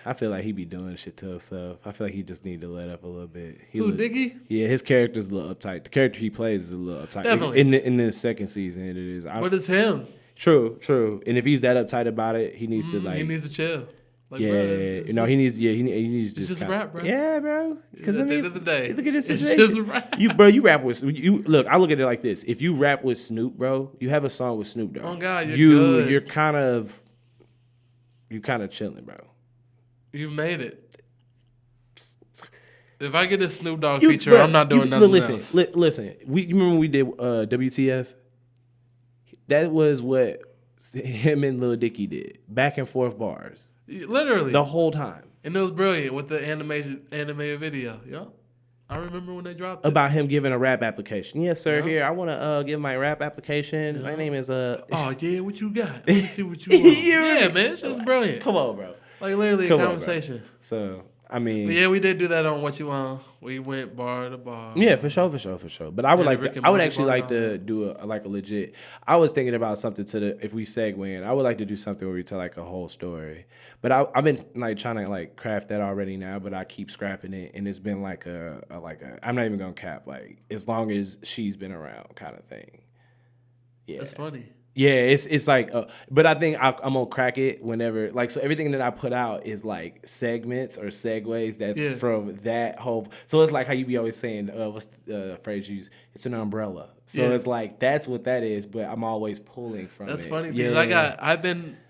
I feel like he be doing shit to himself. I feel like he just need to let up a little bit. Dicky? Yeah, his character's a little uptight. The character he plays is a little uptight. Definitely. In the second season, it is. But it's him. True. And if he's that uptight about it, he needs to like. He needs to chill. Like, yeah, bro, he needs. Yeah, he needs just rap, bro. Yeah, bro. Because at the end of the day, look at this it's situation. just rap. You rap with you. Look, I look at it like this: if you rap with Snoop, bro, you have a song with Snoop, dog. Oh God, you're good. You're kind of chilling, bro. You've made it. If I get a Snoop Dogg feature, bro, I'm not doing nothing else. Listen. You remember when we did WTF? That was what him and Lil Dicky did. Back and forth bars. Literally. The whole time. And it was brilliant with the animated video. Yeah. I remember when they dropped it. About him giving a rap application. Yes, sir. Yeah. Here, I want to give my rap application. My name is Oh yeah, what you got? Let me see what you want. Yeah, man, it was brilliant. Come on, bro. Like literally a conversation. So I mean, but yeah, we did do that on What You Want. We went bar to bar. Yeah, for sure. But I would actually like to do a legit. I was thinking about something if we segue in, I would like to do something where we tell like a whole story. But I've been like trying to like craft that already now, but I keep scrapping it, and it's been like a I'm not even gonna cap, like as long as she's been around kind of thing. Yeah, that's funny. Yeah, it's like, but I think I'm gonna crack it whenever, like, so everything that I put out is like segments or segues that's from that whole. So it's like how you be always saying, what's the phrase you use? It's an umbrella. So it's like that's what that is, but I'm always pulling from it. That's funny because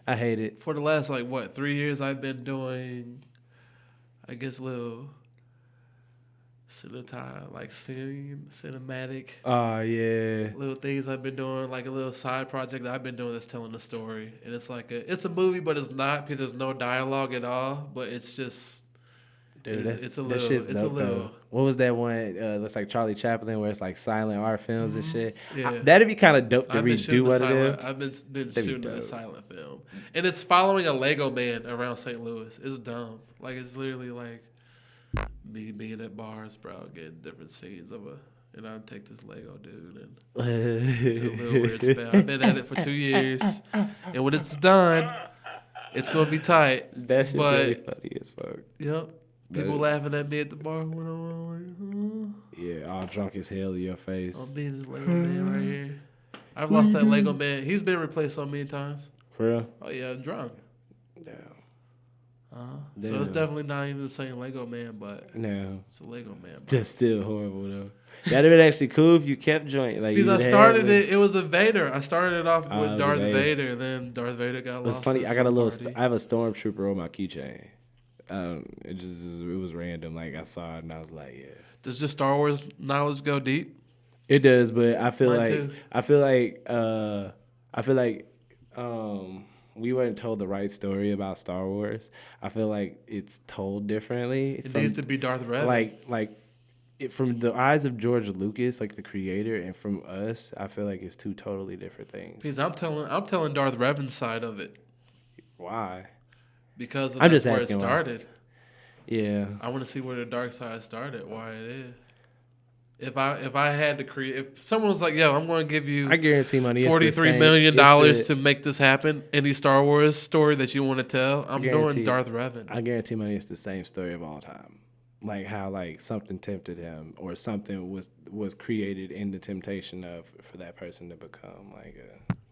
I hate it for the last 3 years. I've been doing, I guess, little cinematic. Little things I've been doing, like a little side project that I've been doing that's telling a story, and it's like it's a movie, but it's not because there's no dialogue at all. But it's just, dude, it's a little. What was that one? That's like Charlie Chaplin, where it's like silent art films and shit. Yeah, that'd be kind of dope to redo what it is. I've been shooting a silent film, and it's following a Lego man around St. Louis. It's dumb. Like it's literally like me being at bars, bro, getting different scenes and I take this Lego dude and it's a little weird spell. I've been at it for 2 years, and when it's done, it's gonna be tight. That's just really funny as fuck. Yep. People laughing at me at the bar. Yeah, all drunk as hell in your face. I'm being this Lego man right here. I've lost that Lego man. He's been replaced so many times. For real? Oh yeah, drunk. Damn. So it's definitely not even the same Lego man, but no, it's a Lego man. Bro. That's still horrible though. That'd have been actually cool if you kept joint. Like because I started it. It was a Vader. I started it off with Darth Vader. Then Darth Vader got lost. It's funny. I got I have a stormtrooper on my keychain. It was random. Like I saw it and I was like, yeah. Does your Star Wars knowledge go deep? It does, but I feel like we weren't told the right story about Star Wars. I feel like it's told differently. It needs to be Darth Vader. Like from the eyes of George Lucas, like the creator, and from us, I feel like it's two totally different things. Because I'm telling Darth Revan's side of it. Why? Because I'm just where asking it started. Why. Yeah. I want to see where the dark side started. Why it is. If I had to create, if someone was like, "Yo, I'm going to give you," I guarantee money, $43 million to make this happen. Any Star Wars story that you want to tell, I'm doing Darth Revan. I guarantee money it's the same story of all time. Like how like something tempted him, or something was created in the temptation for that person to become like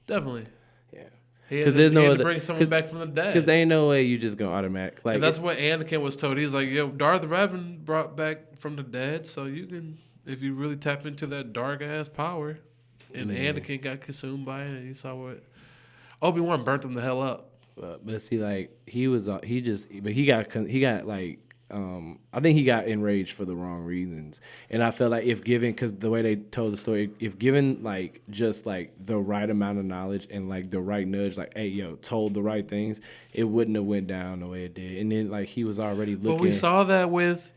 definitely, yeah. Because there's no other bring someone back from the dead. Because there ain't no way you just gonna automatic like. And that's what Anakin was told. He's like, "Yo, Darth Revan brought back from the dead, so you can." If you really tap into that dark ass power, and Anakin got consumed by it, and he saw what Obi-Wan burnt him the hell up. But see, like he got like I think he got enraged for the wrong reasons, and I felt like if given, because the way they told the story, if given like just like the right amount of knowledge and like the right nudge, like hey yo, told the right things, it wouldn't have went down the way it did. And then like he was already looking. But we saw that with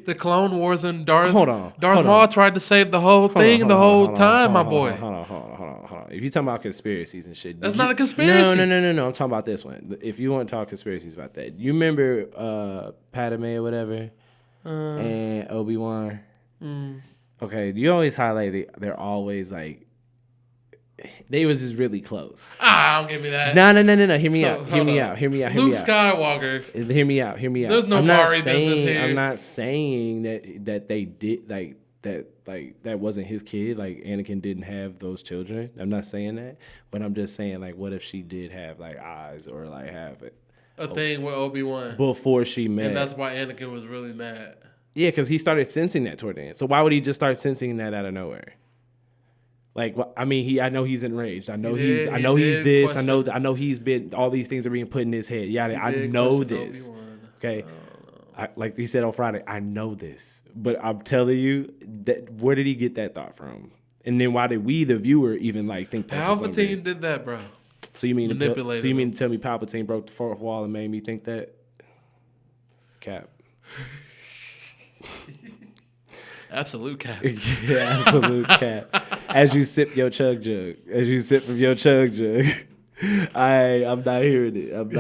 the Clone Wars and Darth Maul tried to save the whole thing the whole time, my boy. Hold on. hold on. If you're talking about conspiracies and shit, that's not a conspiracy. No. I'm talking about this one. If you want to talk conspiracies about that, you remember Padme or whatever, and Obi-Wan. Okay, you always highlight they're always like they was just really close. Don't give me that. No. Hear me out. Luke Skywalker. Hear me out. There's no Mari business here. I'm not saying that they did that wasn't his kid. Like Anakin didn't have those children. I'm not saying that, but I'm just saying like, what if she did have like eyes or like have a thing with Obi-Wan before she met, and that's why Anakin was really mad. Yeah, because he started sensing that toward the end. So why would he just start sensing that out of nowhere? Like, I mean, I know he's enraged. I know he's this. I know he's been. All these things are being put in his head. Yeah, I know this. Okay, like he said on Friday, I know this. But I'm telling you that where did he get that thought from? And then why did we, the viewer, even like think that? Palpatine did that, bro. So you mean to tell me Palpatine broke the fourth wall and made me think that? Cap. Absolute cap. Yeah, absolute cap. As you sip your chug jug. As you sip from your chug jug. I'm not hearing it. I'm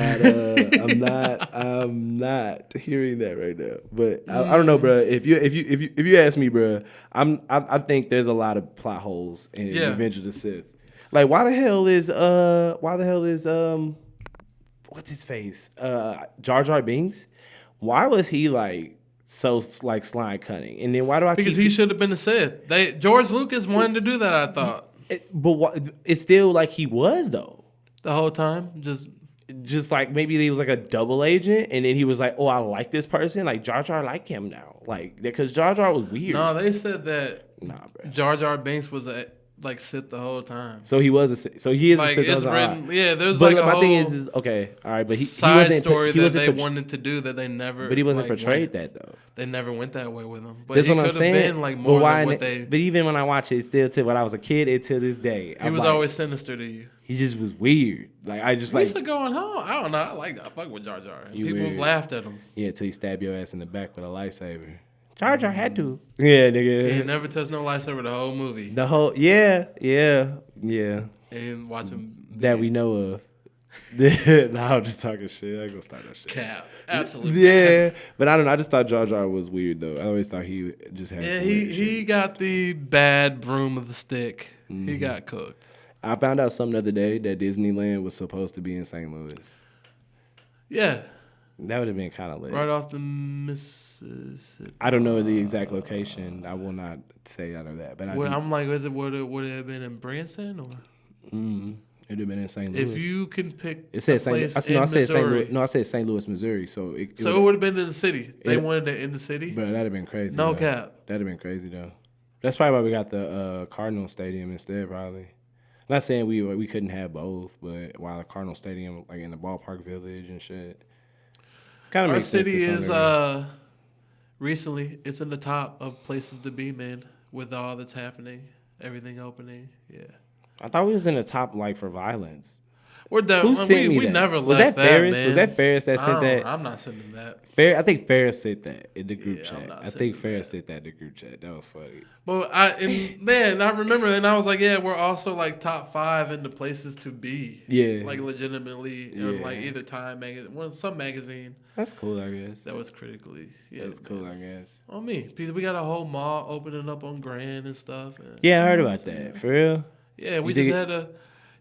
not hearing that right now. But I don't know, bro. If you ask me, bro, I think there's a lot of plot holes in Revenge of the Sith. Like why the hell is what's his face? Jar Jar Binks? Why was he like so like slime cunning? And then why do I because he should have been a Sith. George Lucas wanted to do that, I thought. It's still like he was though. The whole time? Just like maybe he was like a double agent and then he was like, oh, I like this person. Like Jar Jar like him now. Like because Jar Jar was weird. No, they said that bro. Jar Jar Binks was like Sith the whole time. So he was so he is like, a Sith. It's written, yeah, there's but like a my whole thing is okay, all right, but he wasn't story he wasn't that they wanted to do that they never. But he wasn't portrayed that though. They never went that way with him. But that's it what I'm saying. Been like more than what they. But even when I watch it, still when I was a kid until this day, he was always sinister to you. He just was weird. Like I just like going home. I don't know. I fuck with Jar Jar. People laughed at him. Yeah, until he stabbed your ass in the back with a lightsaber. Jar Jar had to. Yeah, nigga. He never touched no lightsaber the whole movie. Yeah. And watch him that we know of. Nah, I'm just talking shit. I ain't gonna start that shit. Cap. Absolutely. Yeah. Cap. But I don't know. I just thought Jar Jar was weird though. I always thought he just had some weird shit. He got the bad broom of the stick. Mm-hmm. He got cooked. I found out something the other day that Disneyland was supposed to be in St. Louis. Yeah. That would have been kind of lit. Right off the Mississippi. I don't know the exact location. I will not say I know that. But I'm like, would it have been in Branson or? Mm-hmm. It would have been in St. Louis. If you can pick, it said St. Louis. I said St. Louis. No, I said St. Louis, Missouri. So it would have been in the city. They wanted it in the city. Bro, that'd have been crazy. No cap. That'd have been crazy though. That's probably why we got the Cardinal Stadium instead. Probably. I'm not saying we couldn't have both, but while the Cardinal Stadium like in the ballpark village and shit. Kind of makes sense. Our city is recently it's in the top of places to be, man. With all that's happening, everything opening, yeah. I thought we was in the top like for violence. We're done. Who sent me that? Never was left that Ferris? man. Was that Ferris that sent that? I'm not sending that. I think Ferris sent that in the group chat. I think Ferris sent that in the group chat. That was funny. But I remember, and I was like, yeah, we're also like top 5 in the places to be. Yeah, like legitimately, or like either Time magazine, some magazine. That's cool, I guess. That was critically. Yeah, that's cool, I guess. On me, because we got a whole mall opening up on Grand and stuff. And, yeah, I heard about that. For real. Yeah, we just had a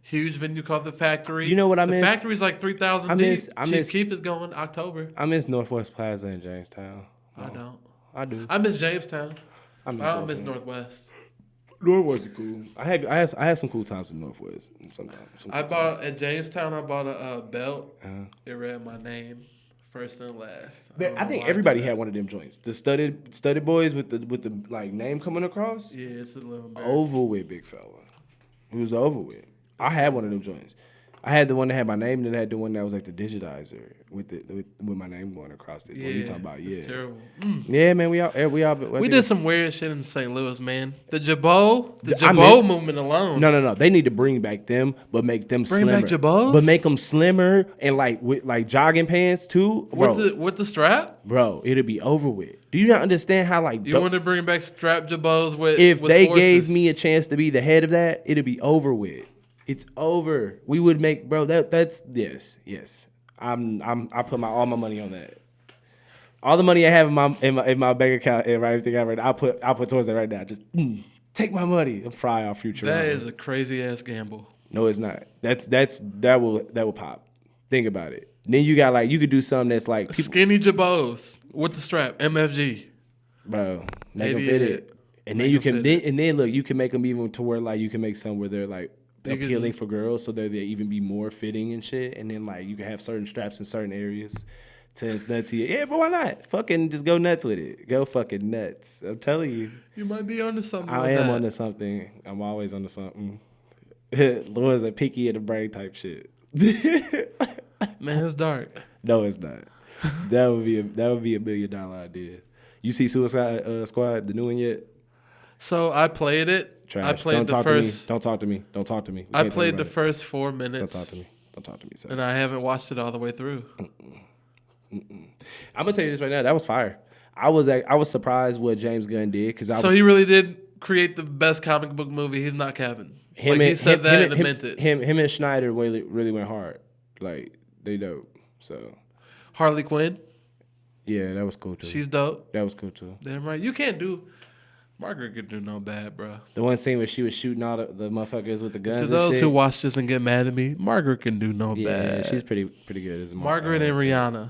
huge venue called The Factory. You know what I miss? The Factory's like 3,000 deep. Chief Keef is going October. I miss Northwest Plaza in Jamestown. I don't. I do. I miss Jamestown. I don't miss Northwest. Northwest is cool. I had some cool times in Northwest. Sometimes. At Jamestown. I bought a belt. It read my name. First and last. I think everybody had one of them joints. The studded boys with the like name coming across. Yeah, it's a little over with, big fella. It was over with. I had one of them joints. I had the one that had my name, and then I had the one that was like the digitizer with my name going across it. What are you talking about? Yeah, terrible. Yeah, man, we did some weird shit in St. Louis, man. The Jabot movement alone. No. They need to bring back them, but make them slimmer. Bring back Jabots? But make them slimmer and like with like jogging pants too, bro. With the strap, bro. It'll be over with. Do you not understand how like you want to bring back strap jabos with? If with they horses. gave me a chance to be the head of that, it'd be over with. It's over. We would make, bro. That's yes. I put all my money on that. All the money I have in my bank account and everything I right now, I'll put towards that right now. Just take my money and fry our future. That is a crazy ass gamble. No, it's not. That will pop. Think about it. Then you got like you could do something that's like skinny jabos with the strap MFG, bro. Make them fit it, and then you can look. You can make them even to where like you can make some where they're like appealing for girls, so that they even be more fitting and shit. And then like you can have certain straps in certain areas. To it's nuts here. Yeah, but why not? Fucking just go nuts with it. Go fucking nuts. I'm telling you. You might be onto something. I am onto something. I'm always onto something. Laura's a picky in the brain type shit. Man, it's dark. No, it's not. That would be a $1 million idea. You see Suicide Squad, the new one yet? So I played it. Trash. I played the first. Don't talk to me. Don't talk to me. I played the first 4 minutes. Don't talk to me. Don't talk to me. Son. And I haven't watched it all the way through. I'm gonna tell you this right now. That was fire. I was surprised what James Gunn did because he really did create the best comic book movie. He's not capping. He said that and meant it. Him and Schneider really went hard. Like they dope. So Harley Quinn. Yeah, that was cool too. She's dope. That was cool too. Damn right. You can't do. Margaret could do no bad, bro. The one scene where she was shooting all the motherfuckers with the guns. To those who watch this and get mad at me, Margaret can do no bad. Yeah, she's pretty good as Margaret and Rihanna.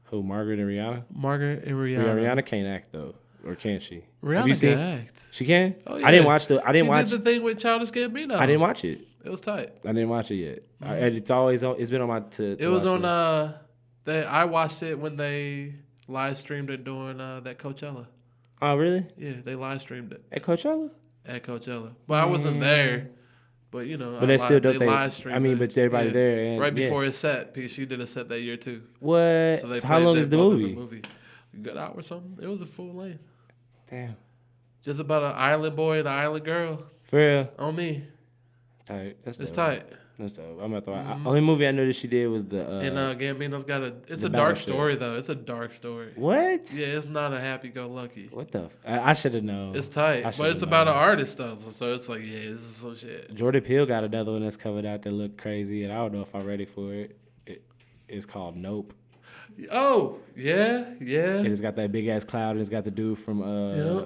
Who, Margaret and Rihanna? Margaret and Rihanna. Rihanna can't act though, or can she? Rihanna can act. She can. Oh, yeah. I didn't watch. She did the thing with Childish Gambino. I didn't watch it. It was tight. I didn't watch it yet. And it's always on. It's been on my. It was on. I watched it when they live streamed it during that Coachella. Oh really? Yeah, they live streamed it at Coachella. But I wasn't there. But you know, but they still don't. Live streamed. I mean, but everybody there. And, right before his set, because she did a set that year too. What? So how long is the movie? A good hour or something. It was a full length. Damn. Just about an island boy and an island girl. For real? On me. Tight. It's tight. That's dope. I'm gonna throw it. Only movie I know that she did was the. And Gambino's got it's a dark story though. It's a dark story. What? Yeah, it's not a happy-go-lucky. What the? I should have known. It's tight, but it's about an artist though, so it's like this is some shit. Jordan Peele got another one that's coming out that look crazy, and I don't know if I'm ready for it. It's called Nope. Oh yeah. And it's got that big ass cloud, and it's got the dude from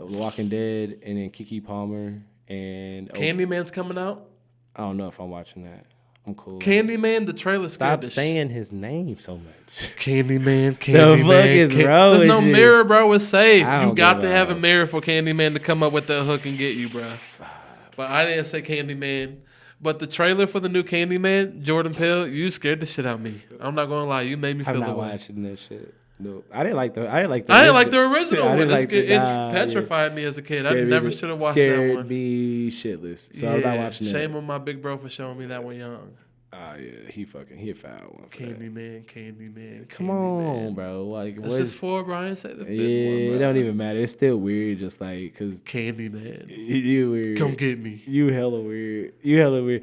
Walking Dead, and then Keke Palmer and Candyman's coming out. I don't know if I'm watching that. I'm cool. Candyman, the trailer scared Stop saying his name so much. Candyman. The fuck is wrong with There's no you? Mirror, bro. It's safe. You got to have up. a mirror for Candyman to come up with that hook and get you, bro. But I didn't say Candyman. But the trailer for the new Candyman, Jordan Peele, you scared the shit out of me. I'm not gonna lie, you made me feel I'm not watching that shit. No, I didn't like the original one. It petrified me as a kid. I never should have watched that one. Scared me shitless. So I'm not watching that. Shame on my big bro for showing me that one young. Oh yeah, he a foul one. Candyman. Come on, bro. Like that's just 4, Brian said the fifth one. Yeah, it don't even matter. It's still weird, just like cause Candyman. You weird. Come get me. You hella weird. You the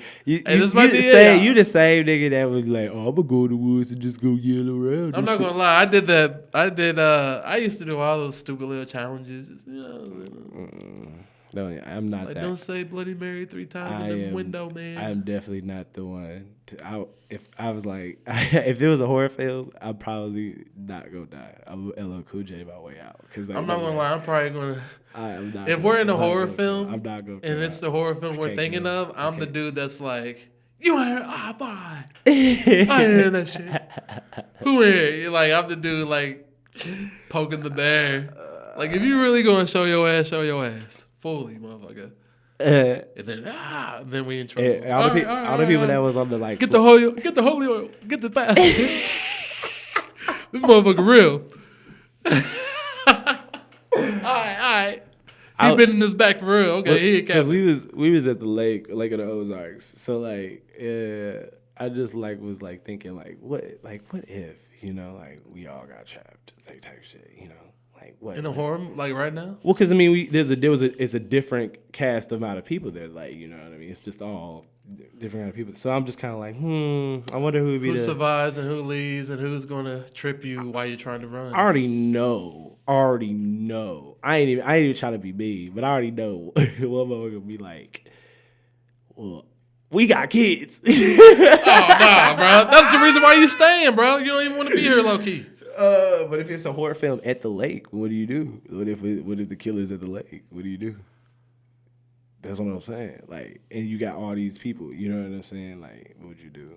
same nigga that was like, oh, I'm gonna go to the woods and just go yell around. I'm not gonna lie. I did that. I used to do all those stupid little challenges. No, I'm not like that. Don't say Bloody Mary 3 times in the window, man. I'm definitely not the one. If I was like, if it was a horror film, I'm probably not gonna die. I'm LL Cool J my way out. Cause I'm not gonna lie. I'm probably gonna. I'm not. If we're in a horror film, I'm not gonna. And it's the horror film we're thinking of. I'm the dude that's like, you ain't fine. I ain't hearing that shit. Who here? You're like, I'm the dude like poking the bear. Like if you really gonna show your ass. Fully, motherfucker. And then we in trouble. All the people that was on the like get the holy oil, get the fast. This motherfucker real. All right. He been in his back for real. Okay, because we was at the lake of the Ozarks. So like, I just like was like thinking like what if like we all got trapped like type shit Like what in a horror like right now? Well, because I mean, it's a different cast amount of people there. Like what I mean? It's just all different kind of people. So I'm just kind of like, I wonder who would be who survives and who leaves and who's gonna trip you while you're trying to run. I already know already know. I ain't even trying to be mean, but I already know one motherfucker gonna be like, well, we got kids. Oh nah, bro. That's the reason why you staying, bro. You don't even want to be here, low key. But if it's a horror film at the lake, what do you do? What if the killer's at the lake? What do you do? That's what I'm saying. Like, and you got all these people. You know what I'm saying? Like, what would you do?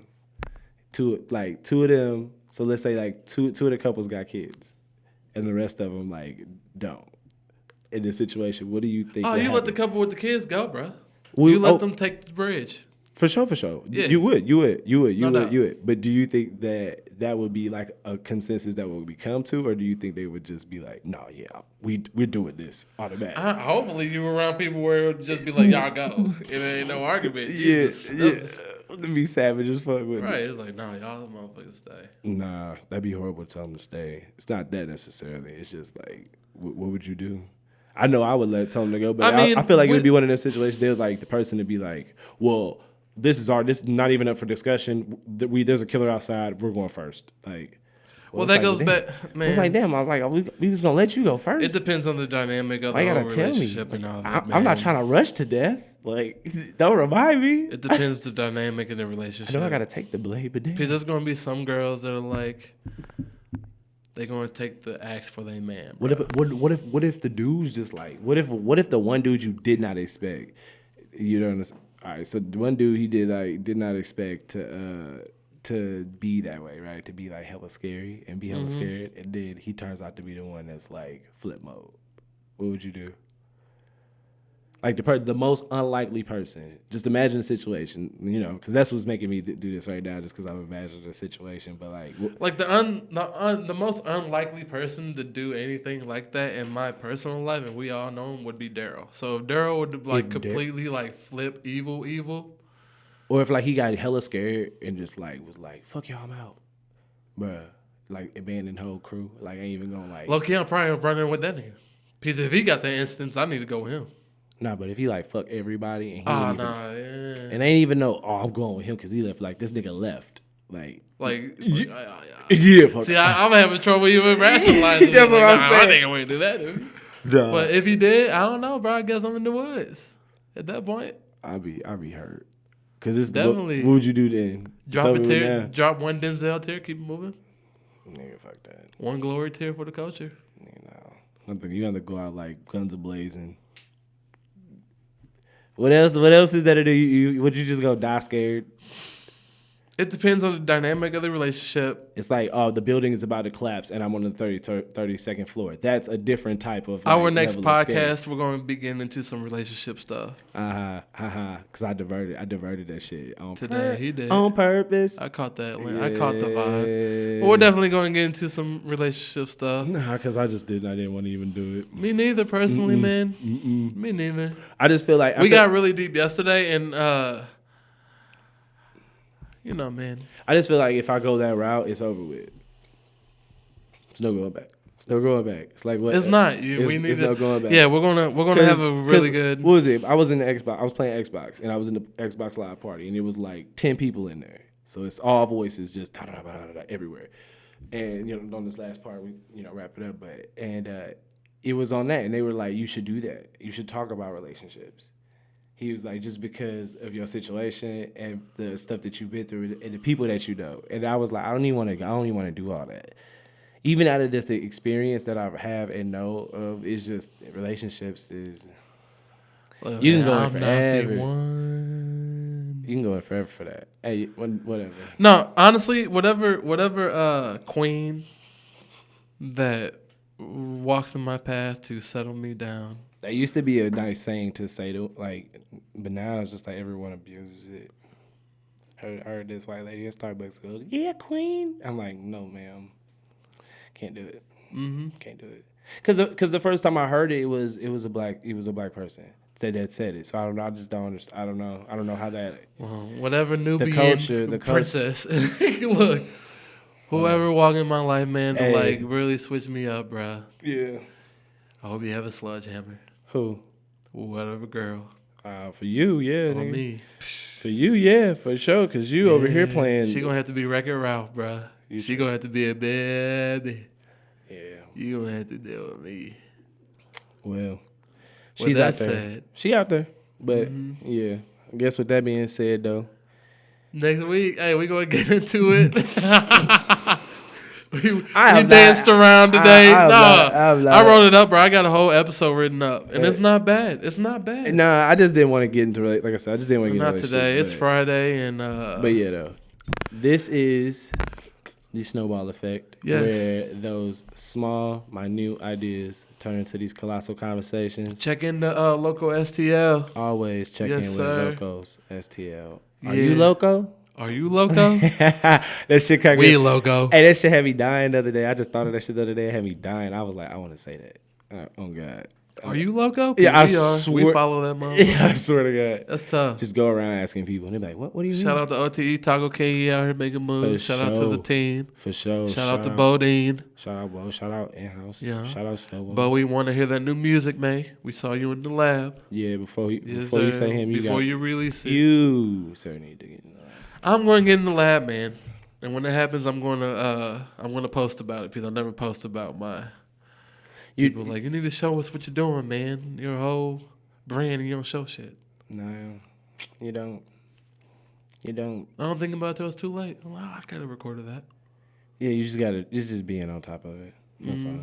Two of them. So let's say like two of the couples got kids, and the rest of them like don't. In this situation, what do you think? Oh, you happen? let the couple with the kids go, bro. You let them take the bridge. For sure. Yeah. You would. But do you think that would be like a consensus that would be come to, or do you think they would just be like, no, yeah, we're doing this automatically? Hopefully you were around people where it would just be like, y'all go. It ain't no argument. Yeah. To be savage as fuck with right. It's like, nah, y'all motherfuckers stay. Nah, that'd be horrible to tell them to stay. It's not that necessarily. It's just like, what would you do? I know I would tell them to go, but I feel like it would be one of those situations. There's like the person to be like, well, this is not even up for discussion. There's a killer outside. We're going first. Like, well that goes back, man. I was like, damn. I was like, we was gonna let you go first. It depends on the dynamic of the whole relationship and all that. I'm not trying to rush to death. Like, don't remind me. It depends the dynamic in the relationship. I know I gotta take the blade, but damn. Because there's gonna be some girls that are like, they're gonna take the axe for their man. Bro. What if the dude's just like, what if the one dude you did not expect, you know? All right, so the one dude he did not expect to be that way, right? To be like hella scary and be hella scared, and then he turns out to be the one that's like flip mode. What would you do? Like the most unlikely person. Just imagine a situation, you know, because that's what's making me do this right now, just because I'm imagining a situation. But like the most unlikely person to do anything like that in my personal life, and we all know him, would be Daryl. So if Daryl would like completely like flip evil, or if like he got hella scared and just like was like, fuck y'all, I'm out, bruh. Like abandoned whole crew. Like ain't even gonna like. Low key, I'm probably running with that nigga. Because if he got that instance, I need to go with him. Nah, but if he like fuck everybody and and they ain't even know, I'm going with him because he left. Like this nigga left. Yeah. See, I'm having trouble even rationalizing. That's what I'm saying. I think I wouldn't do that, dude. Nah. But if he did, I don't know, bro. I guess I'm in the woods at that point. I'd be hurt. Cause it's definitely. What would you do then? Drop a tear. Drop one Denzel tear. Keep it moving. Nigga, fuck that. One glory tear for the culture. Nigga, you got to go out like guns a-blazing. What else is there to do? Would you just go die scared? It depends on the dynamic of the relationship. It's like, oh, the building is about to collapse and I'm on the 32nd floor. That's a different type of our next podcast, we're going to be getting into some relationship stuff. Because I diverted that shit. Today, he did. On purpose. I caught that. Yeah. I caught the vibe. But we're definitely going to get into some relationship stuff. Nah, because I didn't want to even do it. Me neither, personally, man. Me neither. I just feel like... We got really deep yesterday and... you know, man. I just feel like if I go that route, it's over with. There's no going back. It's like what? It's not. It's no going back. Yeah, we're gonna have a really good. What was it? I was in the Xbox. I was playing Xbox, and I was in the Xbox Live party, and it was like 10 people in there. So it's all voices just everywhere. And on this last part, we wrap it up. But it was on that, and they were like, "You should do that. You should talk about relationships." He was like, just because of your situation and the stuff that you've been through and the people that you know. And I was like, I don't even want to do all that. Even out of just the experience that I have and know of, it's just relationships is. Well, you can go in forever. You can go in forever for that. Hey, whatever. No, honestly, whatever queen that walks in my path to settle me down. That used to be a nice saying to say, but now it's just like everyone abuses it. Heard this white lady at Starbucks go, "Yeah, queen." I'm like, no, ma'am, can't do it. Can't do it. Because the first time I heard it, it was a black person that said it. So I don't know. I just don't understand. I don't know how that. Well, whatever Nubian the princess. Look, whoever walk in my life, man, to like really switch me up, bruh. Yeah. I hope you have a sledgehammer. Who? Whatever girl. For you, yeah. On me. For you, yeah, for sure. Because you over here playing. She going to have to be Wreck-It Ralph, bruh. She going to have to be a baby. Yeah. You gonna have to deal with me. Well, she's out there. Said, she out there. But yeah, I guess with that being said, though, next week, hey, we gonna get into it. we danced around today. I wrote it up, bro. I got a whole episode written up, and it's not bad. It's not bad. Nah, I just didn't want to get into like I said. I just didn't want to get into not today. It's Friday, and but yeah, though, this is the Snowball Effect, where those small, minute ideas turn into these colossal conversations. Check in the Loco STL. Always check in with Locos STL. Are Yeah. you loco? Are you loco? That shit cracked We me. loco. Hey, that shit had me dying the other day. I just thought of that shit the other day. It had me dying. I was like, I want to say that. Oh God. Are you loco? Yeah, we are. We follow that motherfucker. Yeah, I swear to God. That's tough. Just go around asking people, and they're like, "What do you mean?" Shout out to OTE Taco King. He out here making moves. Shout out to the team. For sure. Shout out to Bodine. Shout out Bo. Shout out Nhaus. Yeah. Shout out Snowball. But we want to hear that new music, man. We saw you in the lab. Yeah, before you say him, you release it. You sir need to get in the lab. I'm going to get in the lab, man. And when that happens, I'm going to post about it because I never post about my people. Like, you need to show us what you're doing, man. Your whole brand, and you don't show shit. No, you don't. You don't. I don't think about it till it's too late. I'm like, I could have recorded that. Yeah, you just gotta. It's just being on top of it. That's all.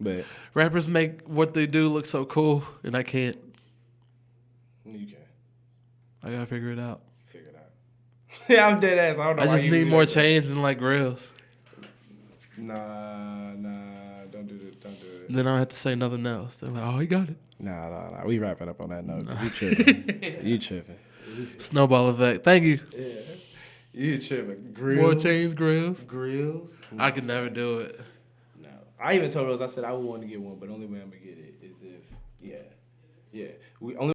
But rappers make what they do look so cool, and I can't. You can. I gotta figure it out. Figure it out. Yeah, I'm dead ass. I don't know. I why just need more chains and like grills. Nah. Don't do it. Then I don't have to say nothing else. They're like, oh, he got it. Nah. We wrap it up on that note. You tripping. You tripping. Snowball Effect. Thank you. Yeah. You tripping. Grills. More chains, grills. Grills. I could never do it. No. I even told Rose, I said I would want to get one, but only way I'm going to get it is if, yeah. We only